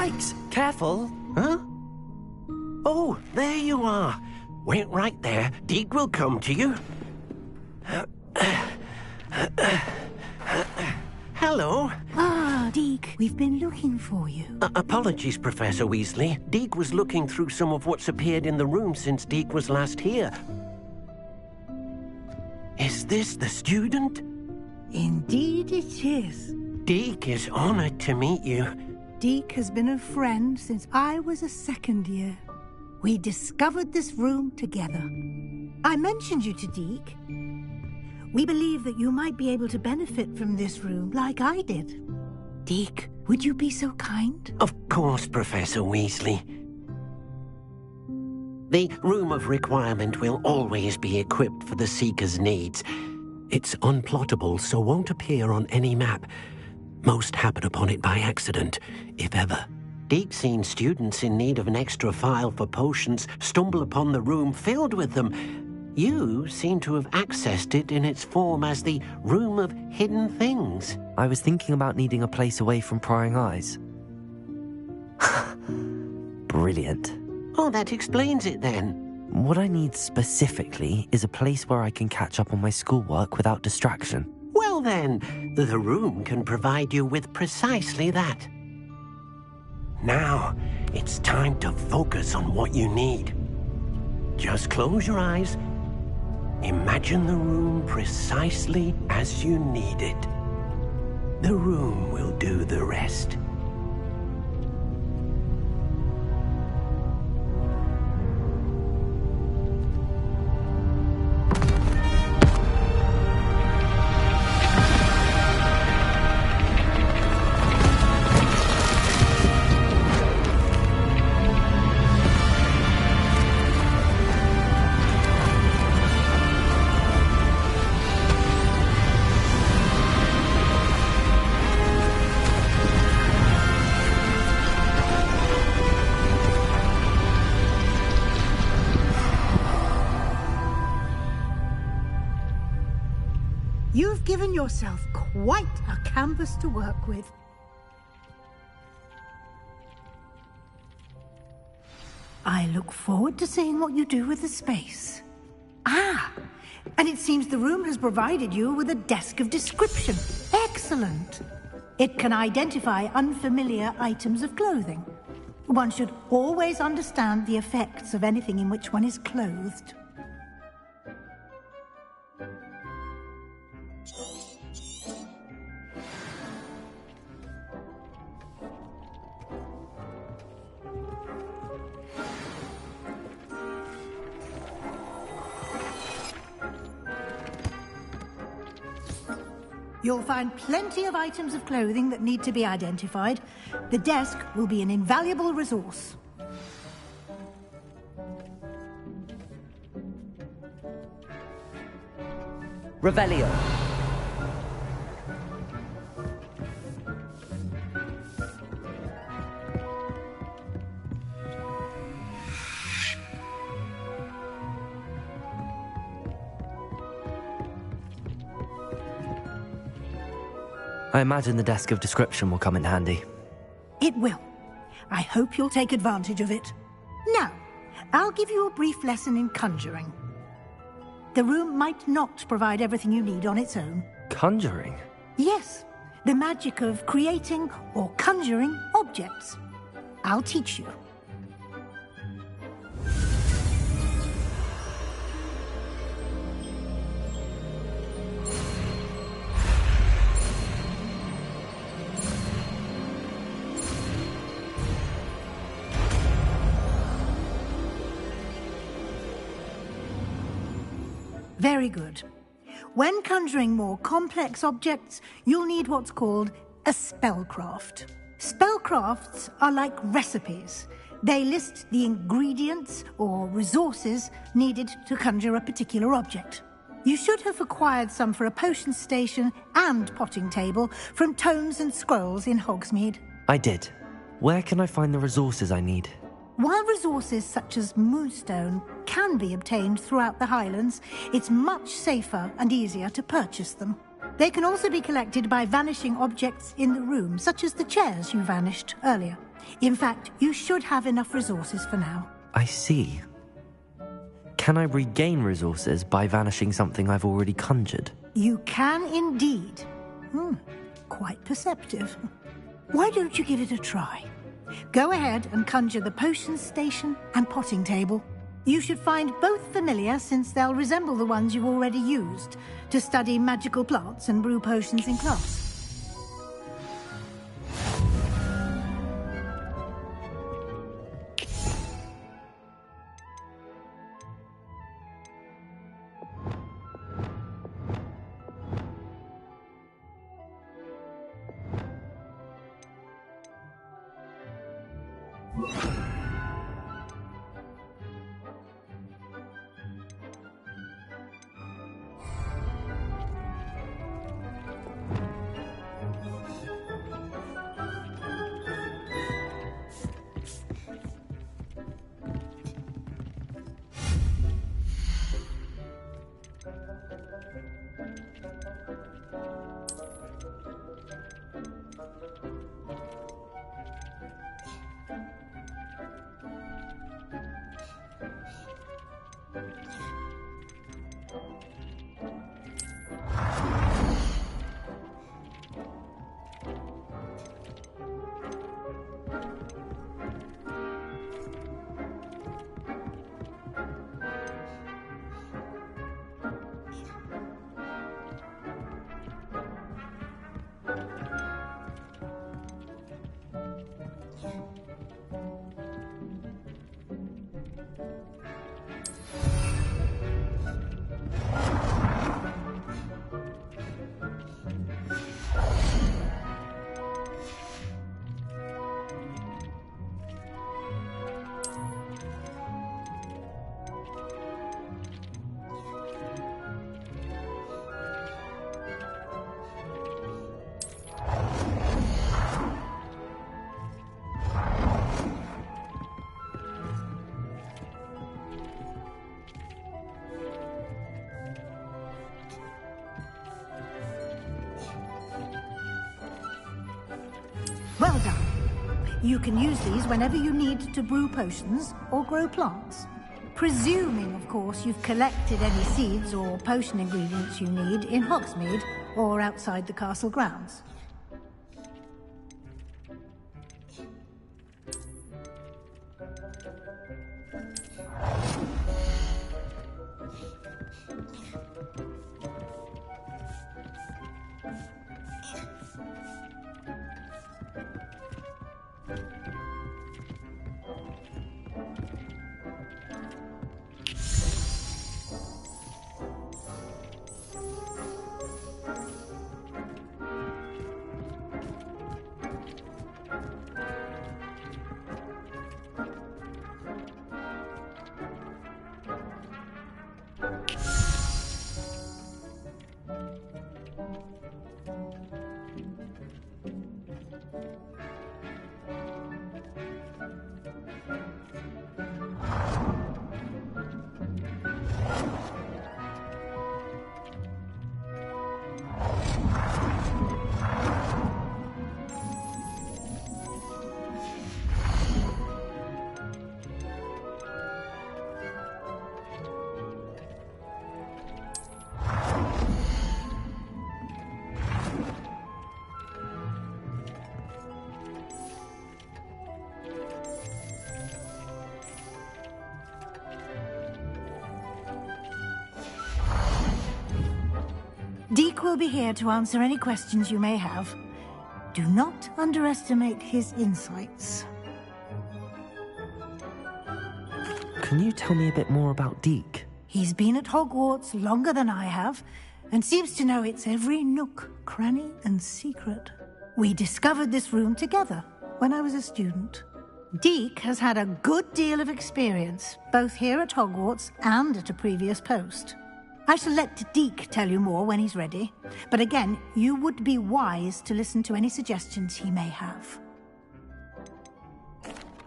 Yikes! Careful! Huh? Oh, there you are. Wait right there. Deke will come to you. Hello. Ah, Deke, we've been looking for you. Apologies, Professor Weasley. Deke was looking through some of what's appeared in the room since Deke was last here. Is this the student? Indeed it is. Deke is honored to meet you. Deke has been a friend since I was a second year. We discovered this room together. I mentioned you to Deke. We believe that you might be able to benefit from this room like I did. Deke, would you be so kind? Of course, Professor Weasley. The Room of Requirement will always be equipped for the Seeker's needs. It's unplottable, so won't appear on any map. Most happen upon it by accident, if ever. Deke's seen students in need of an extra file for potions stumble upon the room filled with them. You seem to have accessed it in its form as the Room of Hidden Things. I was thinking about needing a place away from prying eyes. Brilliant. Oh, that explains it then. What I need specifically is a place where I can catch up on my schoolwork without distraction. Well then, the room can provide you with precisely that. Now, it's time to focus on what you need. Just close your eyes. Imagine the room precisely as you need it. The room will do the rest. You've given yourself quite a canvas to work with. I look forward to seeing what you do with the space. Ah, and it seems the room has provided you with a desk of description. Excellent. It can identify unfamiliar items of clothing. One should always understand the effects of anything in which one is clothed. You'll find plenty of items of clothing that need to be identified. The desk will be an invaluable resource. Revelio. I imagine the desk of description will come in handy. It will. I hope you'll take advantage of it. Now, I'll give you a brief lesson in conjuring. The room might not provide everything you need on its own. Conjuring? Yes, the magic of creating or conjuring objects. I'll teach you. Very good. When conjuring more complex objects, you'll need what's called a spellcraft. Spellcrafts are like recipes. They list the ingredients or resources needed to conjure a particular object. You should have acquired some for a potion station and potting table from Tomes and Scrolls in Hogsmeade. I did. Where can I find the resources I need? While resources such as Moonstone can be obtained throughout the Highlands, it's much safer and easier to purchase them. They can also be collected by vanishing objects in the room, such as the chairs you vanished earlier. In fact, you should have enough resources for now. I see. Can I regain resources by vanishing something I've already conjured? You can indeed. Quite perceptive. Why don't you give it a try? Go ahead and conjure the potions station and potting table. You should find both familiar, since they'll resemble the ones you've already used to study magical plants and brew potions in class. Well done. You can use these whenever you need to brew potions or grow plants. Presuming, of course, you've collected any seeds or potion ingredients you need in Hogsmeade or outside the castle grounds. Deek will be here to answer any questions you may have. Do not underestimate his insights. Can you tell me a bit more about Deek? He's been at Hogwarts longer than I have, and seems to know its every nook, cranny, and secret. We discovered this room together when I was a student. Deek has had a good deal of experience, both here at Hogwarts and at a previous post. I shall let Deek tell you more when he's ready, but again, you would be wise to listen to any suggestions he may have.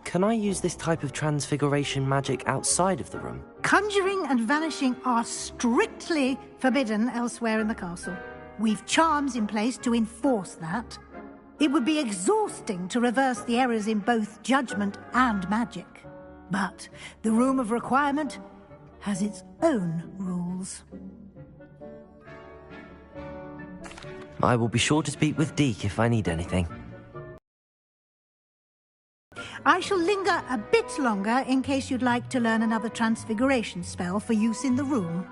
Can I use this type of transfiguration magic outside of the room? Conjuring and vanishing are strictly forbidden elsewhere in the castle. We've charms in place to enforce that. It would be exhausting to reverse the errors in both judgment and magic. But the Room of Requirement has its own rules. I will be sure to speak with Deke if I need anything. I shall linger a bit longer in case you'd like to learn another transfiguration spell for use in the room.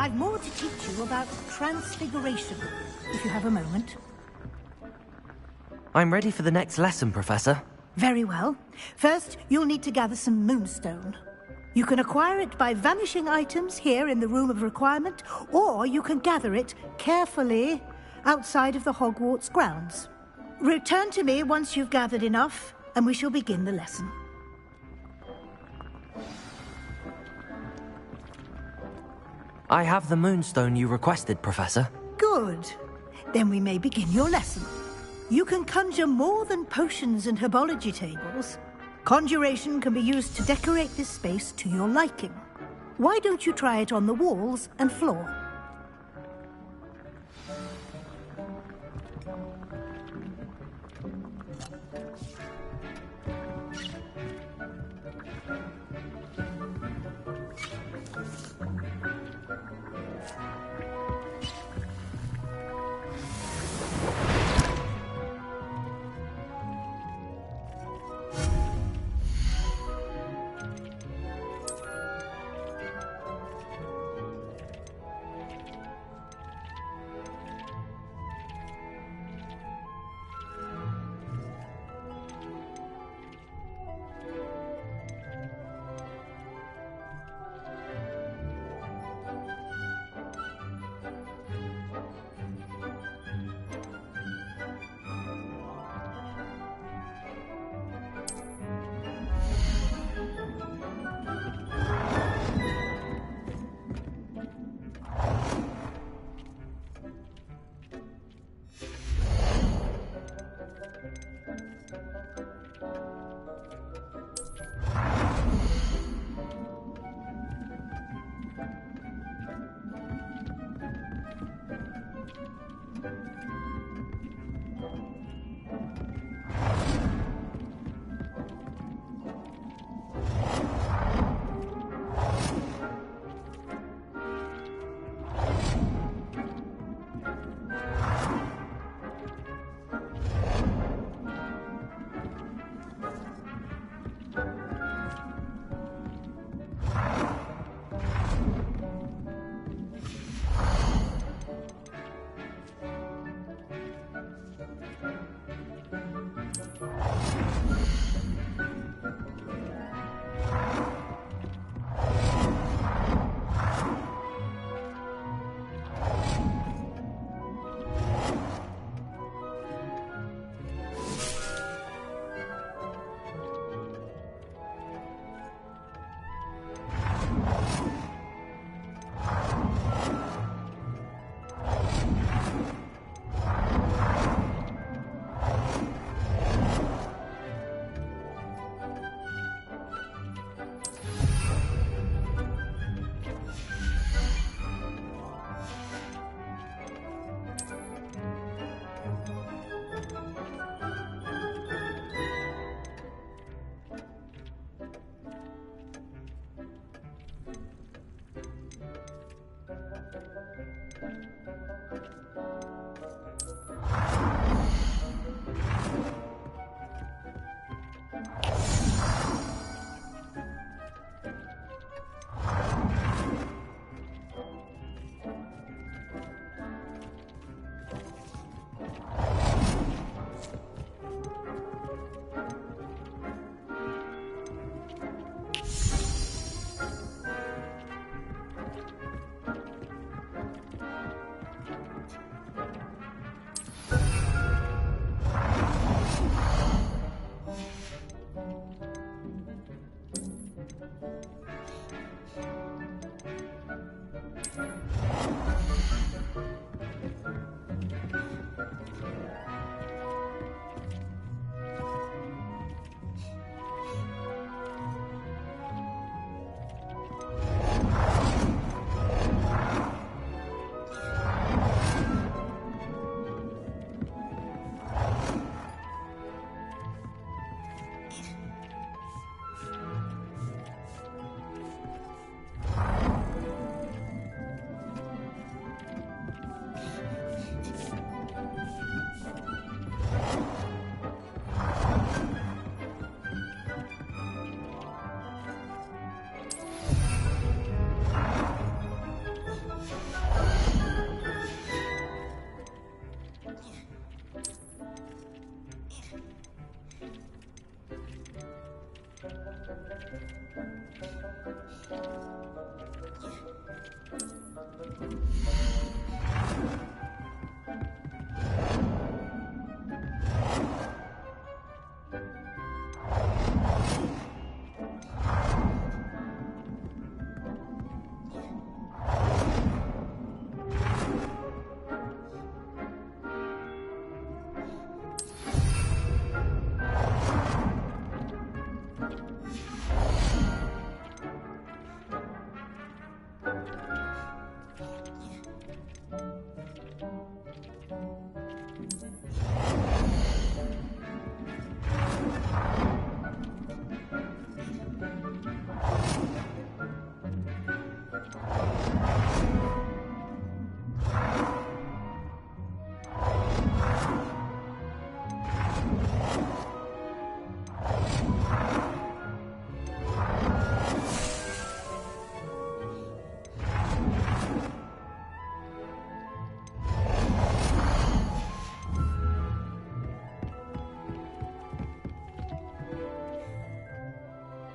I've more to teach you about transfiguration, if you have a moment. I'm ready for the next lesson, Professor. Very well. First, you'll need to gather some moonstone. You can acquire it by vanishing items here in the Room of Requirement, or you can gather it carefully outside of the Hogwarts grounds. Return to me once you've gathered enough, and we shall begin the lesson. I have the moonstone you requested, Professor. Good. Then we may begin your lesson. You can conjure more than potions and herbology tables. Conjuration can be used to decorate this space to your liking. Why don't you try it on the walls and floor?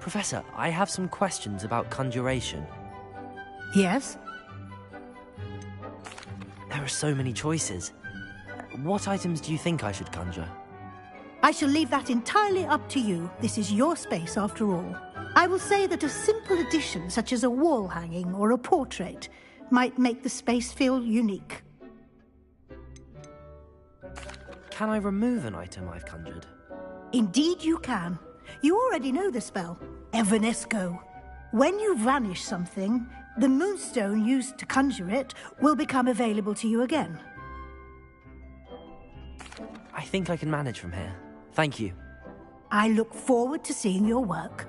Professor, I have some questions about conjuration. Yes? There are so many choices. What items do you think I should conjure? I shall leave that entirely up to you. This is your space, after all. I will say that a simple addition, such as a wall hanging or a portrait, might make the space feel unique. Can I remove an item I've conjured? Indeed you can. You already know the spell, Evanesco. When you vanish something, the moonstone used to conjure it will become available to you again. I think I can manage from here. Thank you. I look forward to seeing your work.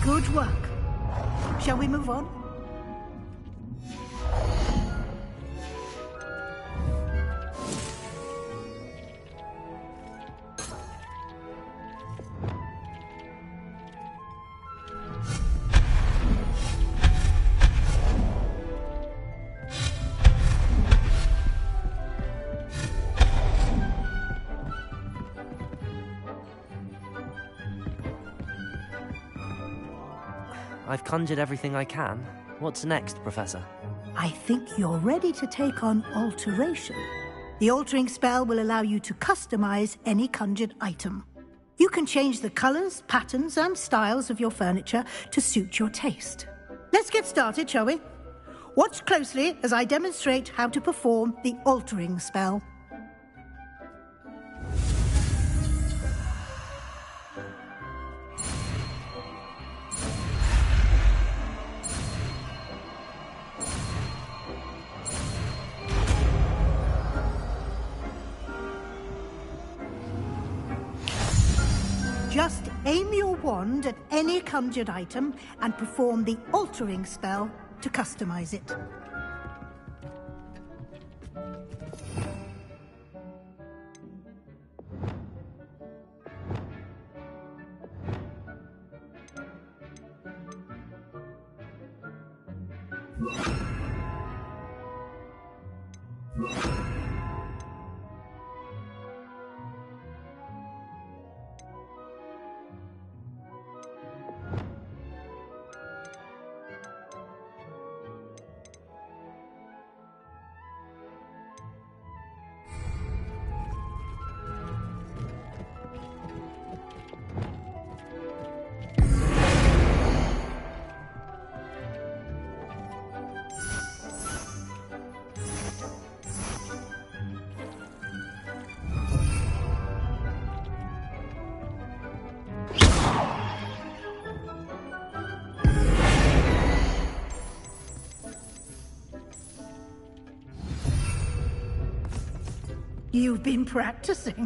Good work. Shall we move on? I've conjured everything I can. What's next, Professor? I think you're ready to take on alteration. The altering spell will allow you to customize any conjured item. You can change the colours, patterns and styles of your furniture to suit your taste. Let's get started, shall we? Watch closely as I demonstrate how to perform the altering spell. Just aim your wand at any conjured item and perform the altering spell to customize it. You've been practicing.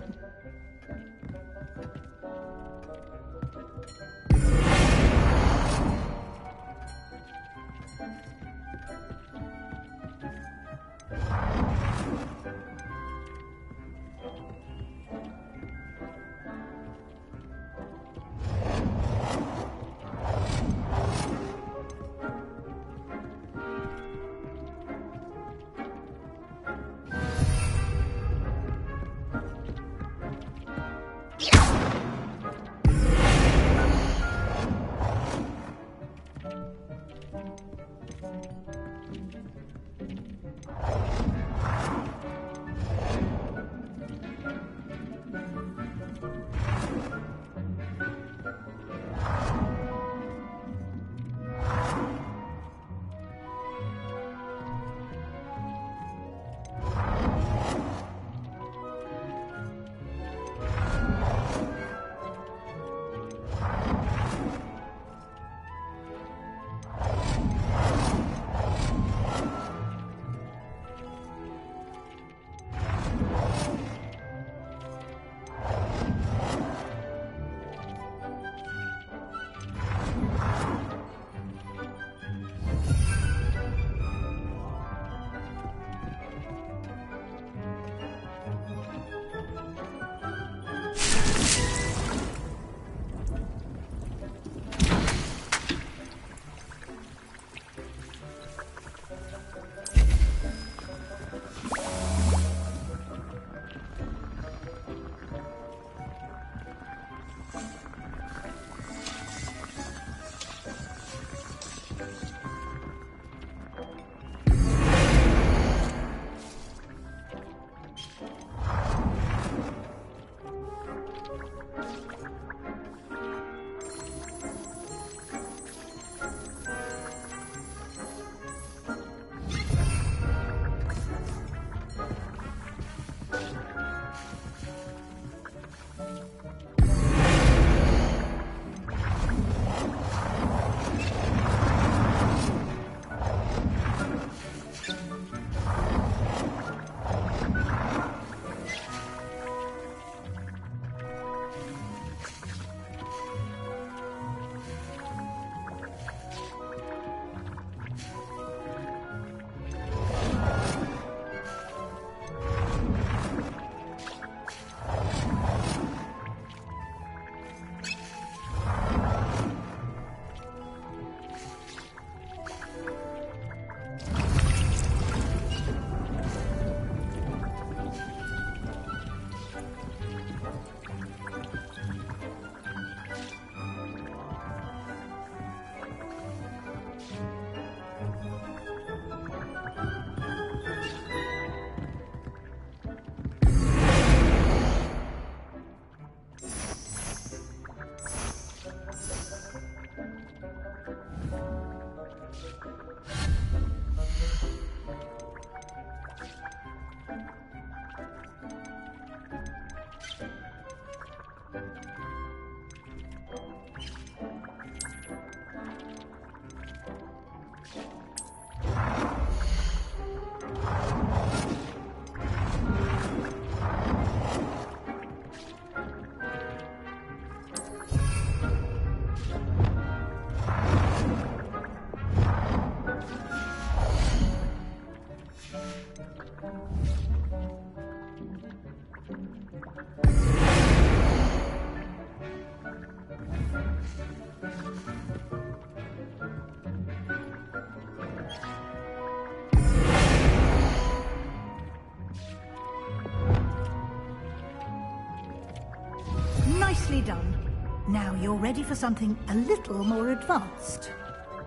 you're ready for something a little more advanced.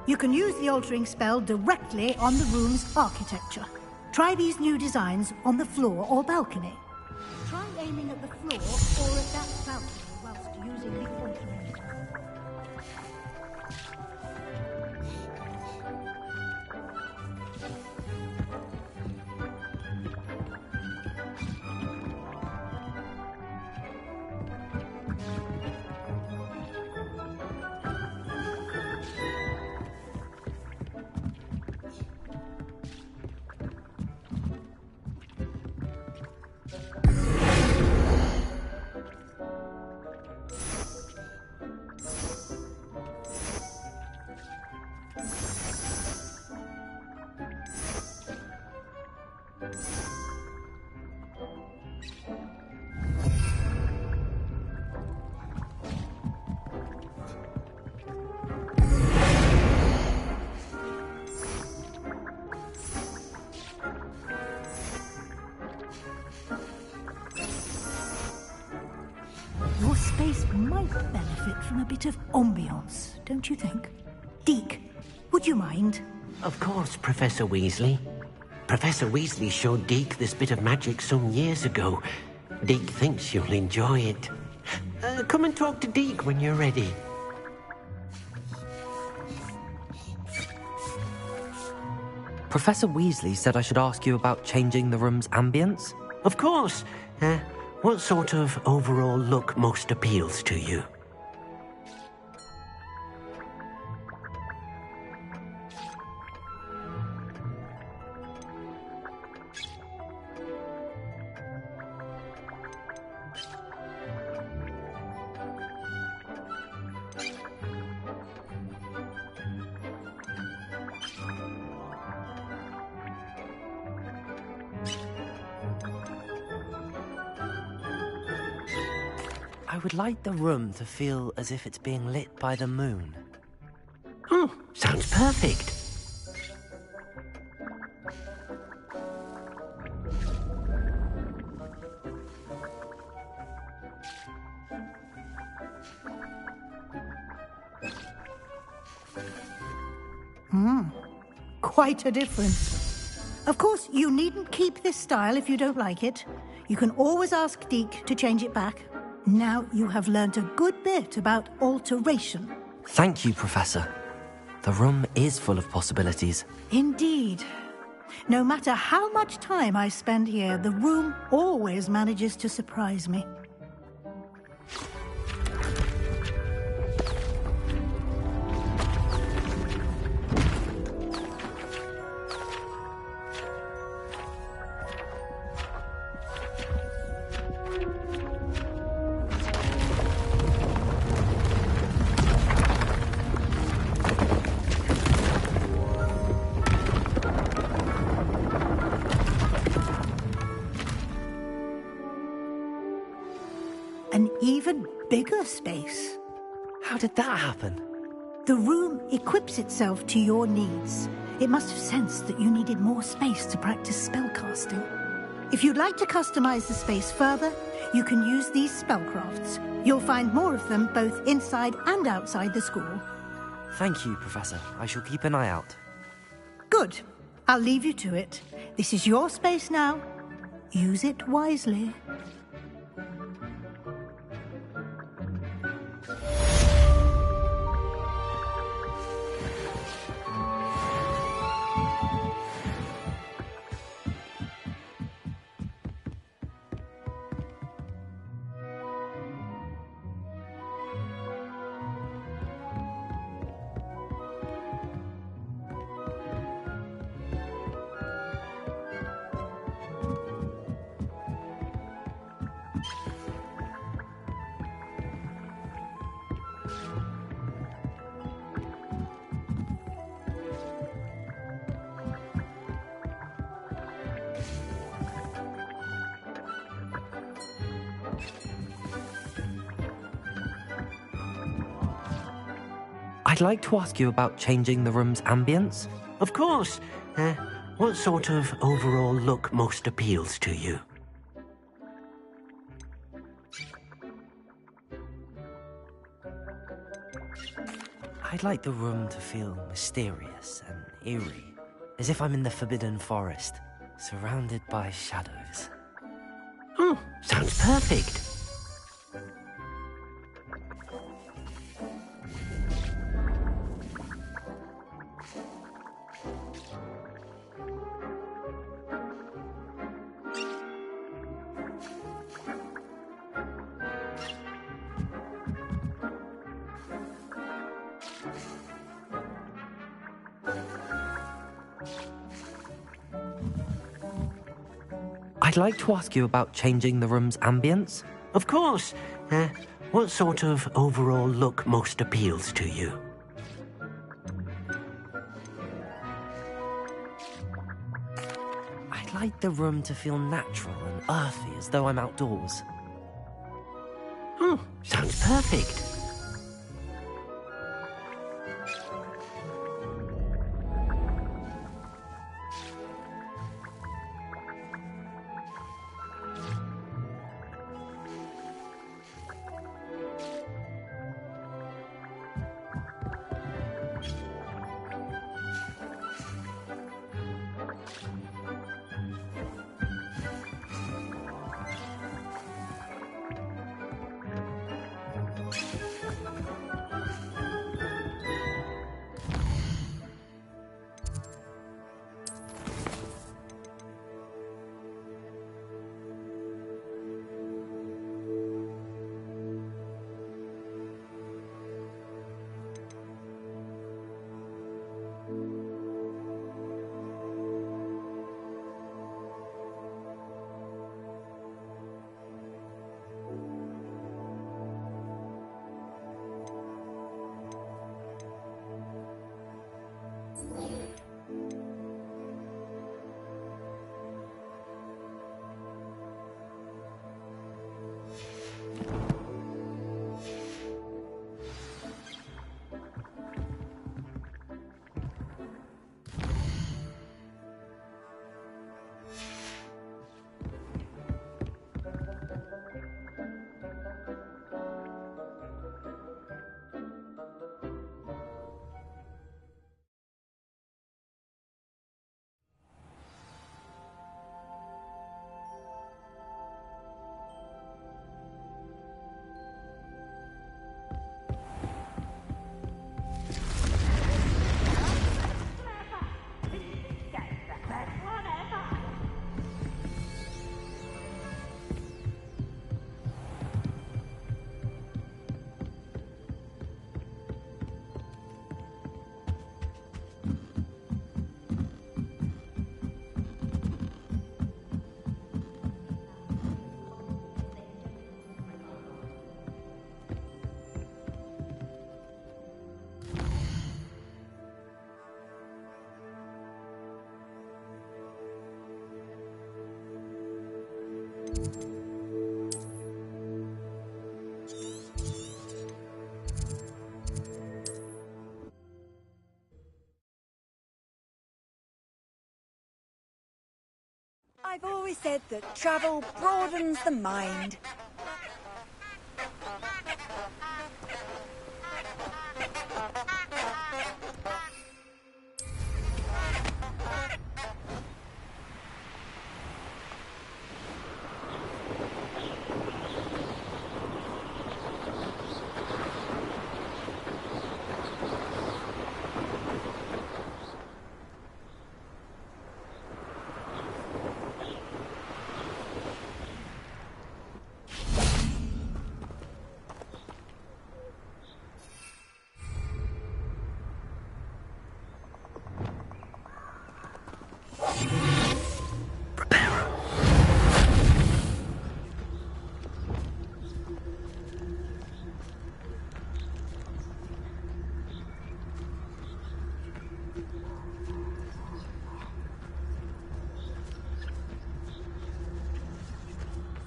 You can use the altering spell directly on the room's architecture. Try these new designs on the floor or balcony. Try aiming at the floor or at that balcony whilst using the altering spell. Your space might benefit from a bit of ambiance, don't you think? Deke, would you mind? Of course, Professor Weasley. Professor Weasley showed Deke this bit of magic some years ago. Deke thinks you'll enjoy it. Come and talk to Deke when you're ready. Professor Weasley said I should ask you about changing the room's ambience? Of course. What sort of overall look most appeals to you? I would like the room to feel as if it's being lit by the moon. Oh, sounds perfect. Quite a difference. Of course, you needn't keep this style if you don't like it. You can always ask Deke to change it back. Now you have learnt a good bit about alteration. Thank you, Professor. The room is full of possibilities. Indeed. No matter how much time I spend here, the room always manages to surprise me. An even bigger space. How did that happen? The room equips itself to your needs. It must have sensed that you needed more space to practice spellcasting. If you'd like to customize the space further, you can use these spellcrafts. You'll find more of them both inside and outside the school. Thank you, Professor. I shall keep an eye out. Good. I'll leave you to it. This is your space now. Use it wisely. I'd like to ask you about changing the room's ambience. Of course. What sort of overall look most appeals to you? I'd like the room to feel mysterious and eerie, as if I'm in the Forbidden Forest, surrounded by shadows. Sounds perfect. I'd like to ask you about changing the room's ambience. Of course. What sort of overall look most appeals to you? I'd like the room to feel natural and earthy, as though I'm outdoors. Sounds perfect. I've always said that travel broadens the mind.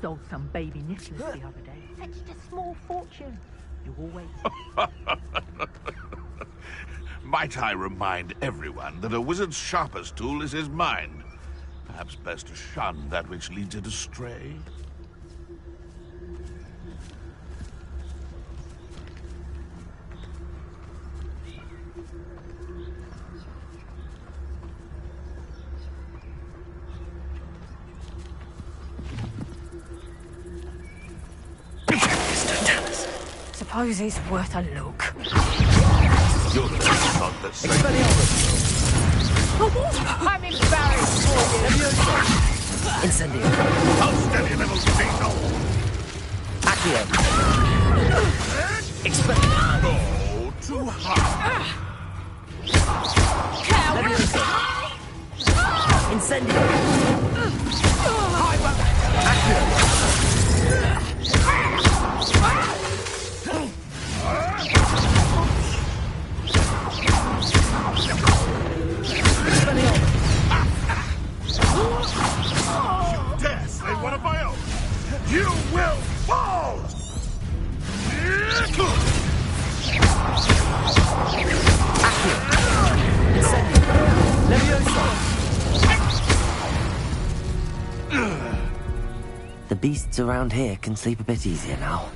Sold some baby nipples the other day. Fetched a small fortune. You always... Might I remind everyone that a wizard's sharpest tool is his mind? Perhaps best to shun that which leads it astray. suppose he's worth a look. You're the son that saved I'm embarrassed for you. Incendio. How steady, little diesel! Accio. Go too hard! Levioso. Incendio. Accio. You dare slay one of my own! You will fall! Accio. Incendio. Levioso. The beasts around here can sleep a bit easier now.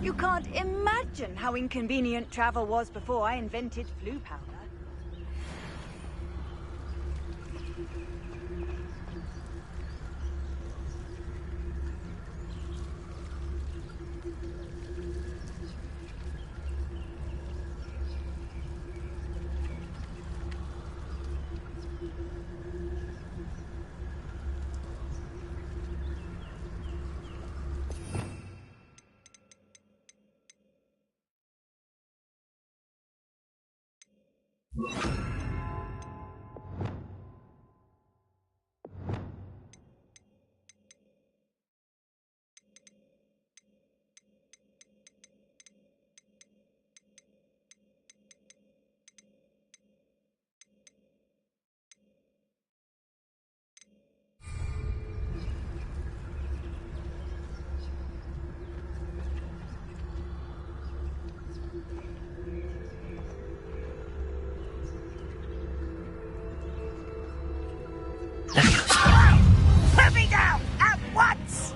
You can't imagine how inconvenient travel was before I invented flu powder. Put me down at once!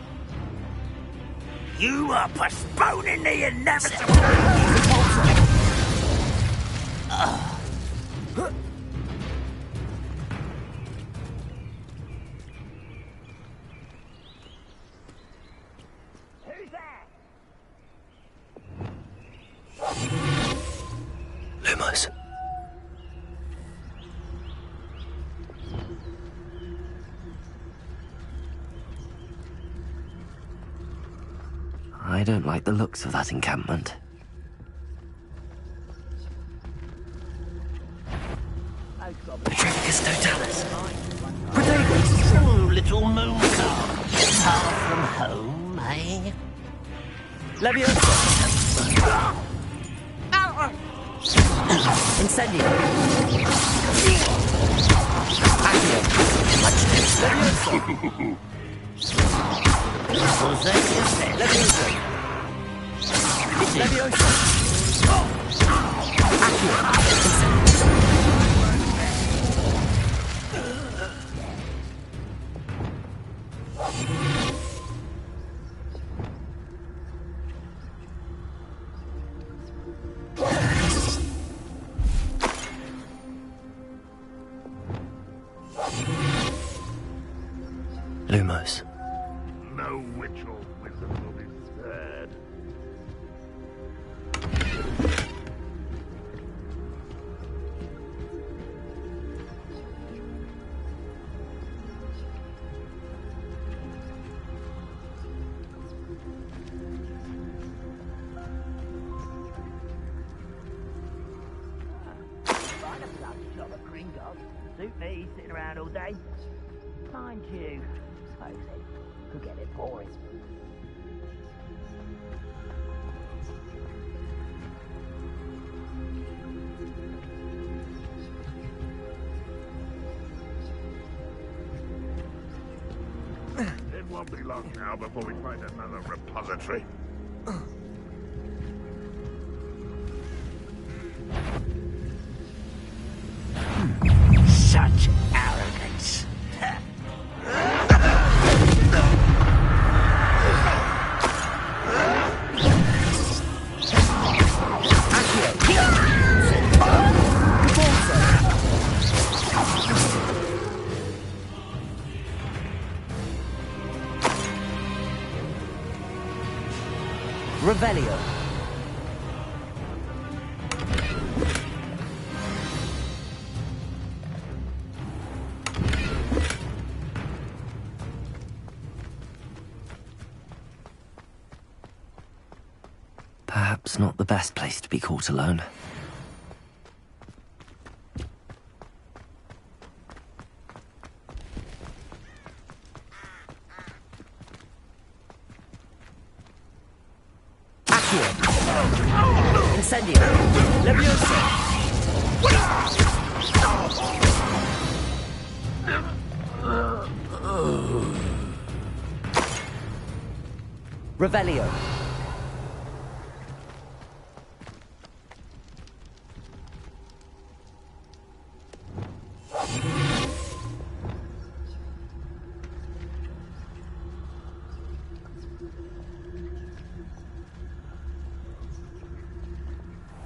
You are postponing the inevitable. Who's there? Lumos. I don't like the looks of that encampment. Petrificus totalis. Leviosa! Incendio! Accio! Leviosa! Leviosa! Leviosa! Accio! Lumos. No witch or wizard will be spared. Suit me, sitting around all day. Mind you, suppose it could get a bit boring. It won't be long now before we find another repository. Such arrogance. Revelio. Perhaps not the best place to be caught alone. Incendio! Leviosa! Revelio!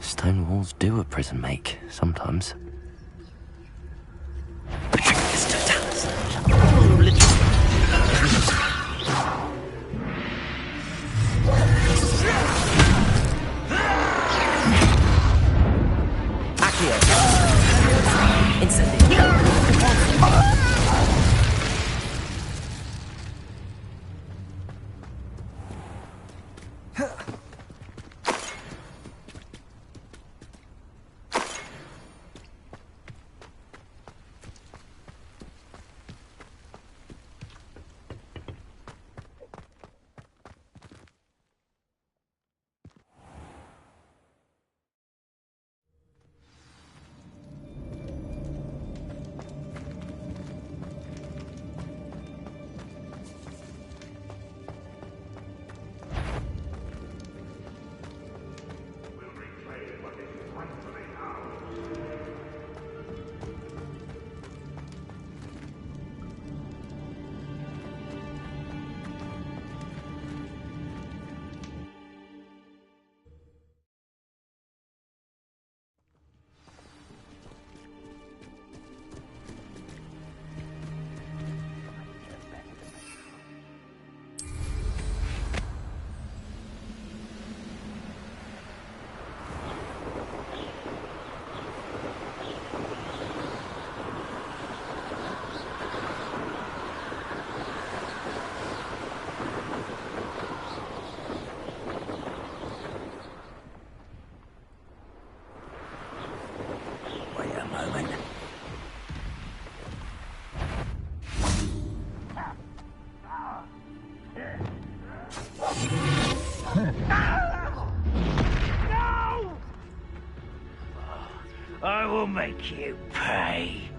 Stone walls do a prison make, sometimes. will make you pay.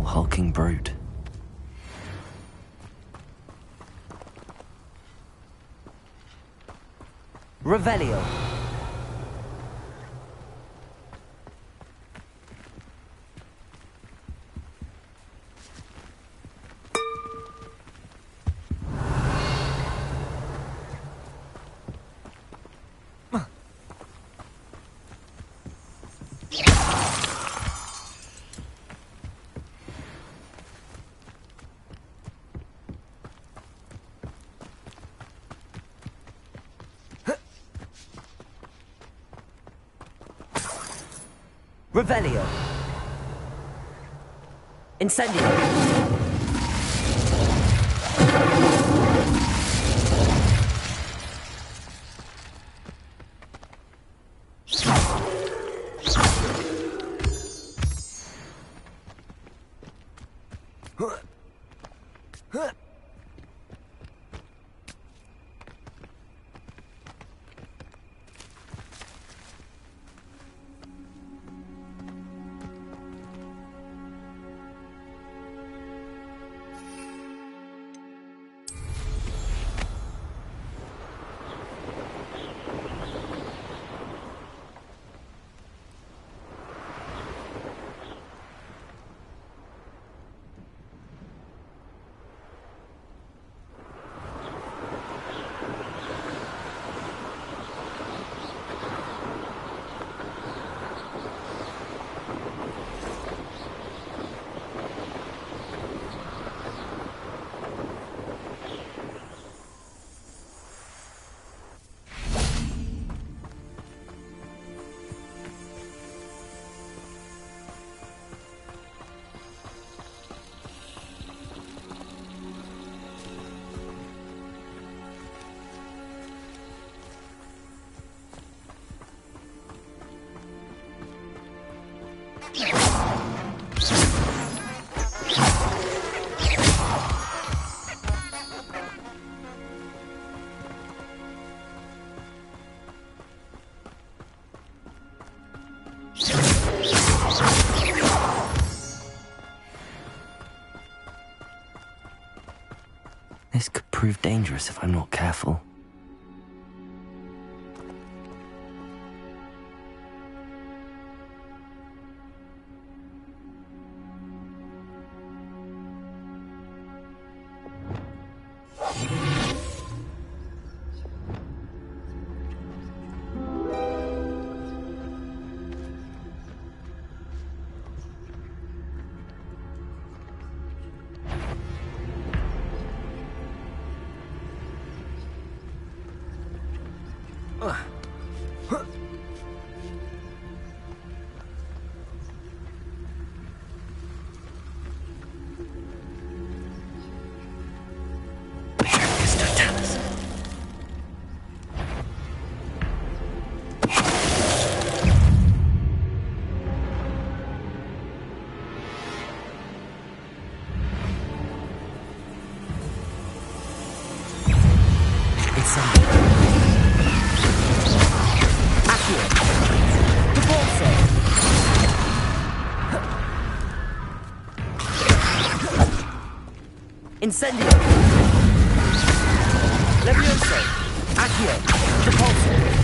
Hulking brute. Revelio. Revelio. Incendio. prove dangerous if I'm not careful. Incendio! Levioso! Accio! Repulso!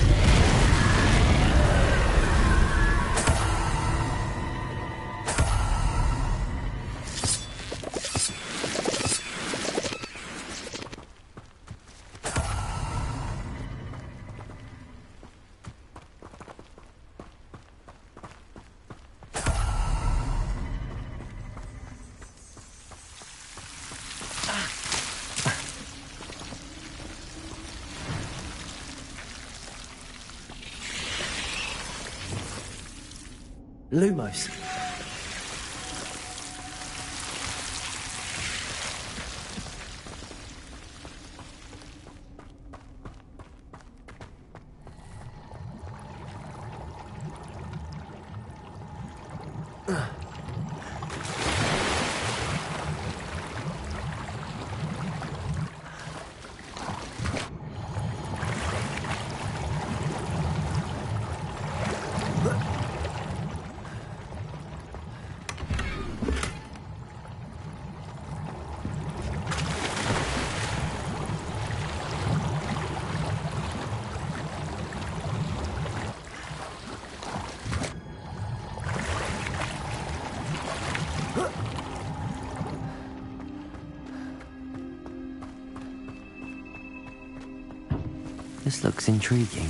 Lumos. This looks intriguing.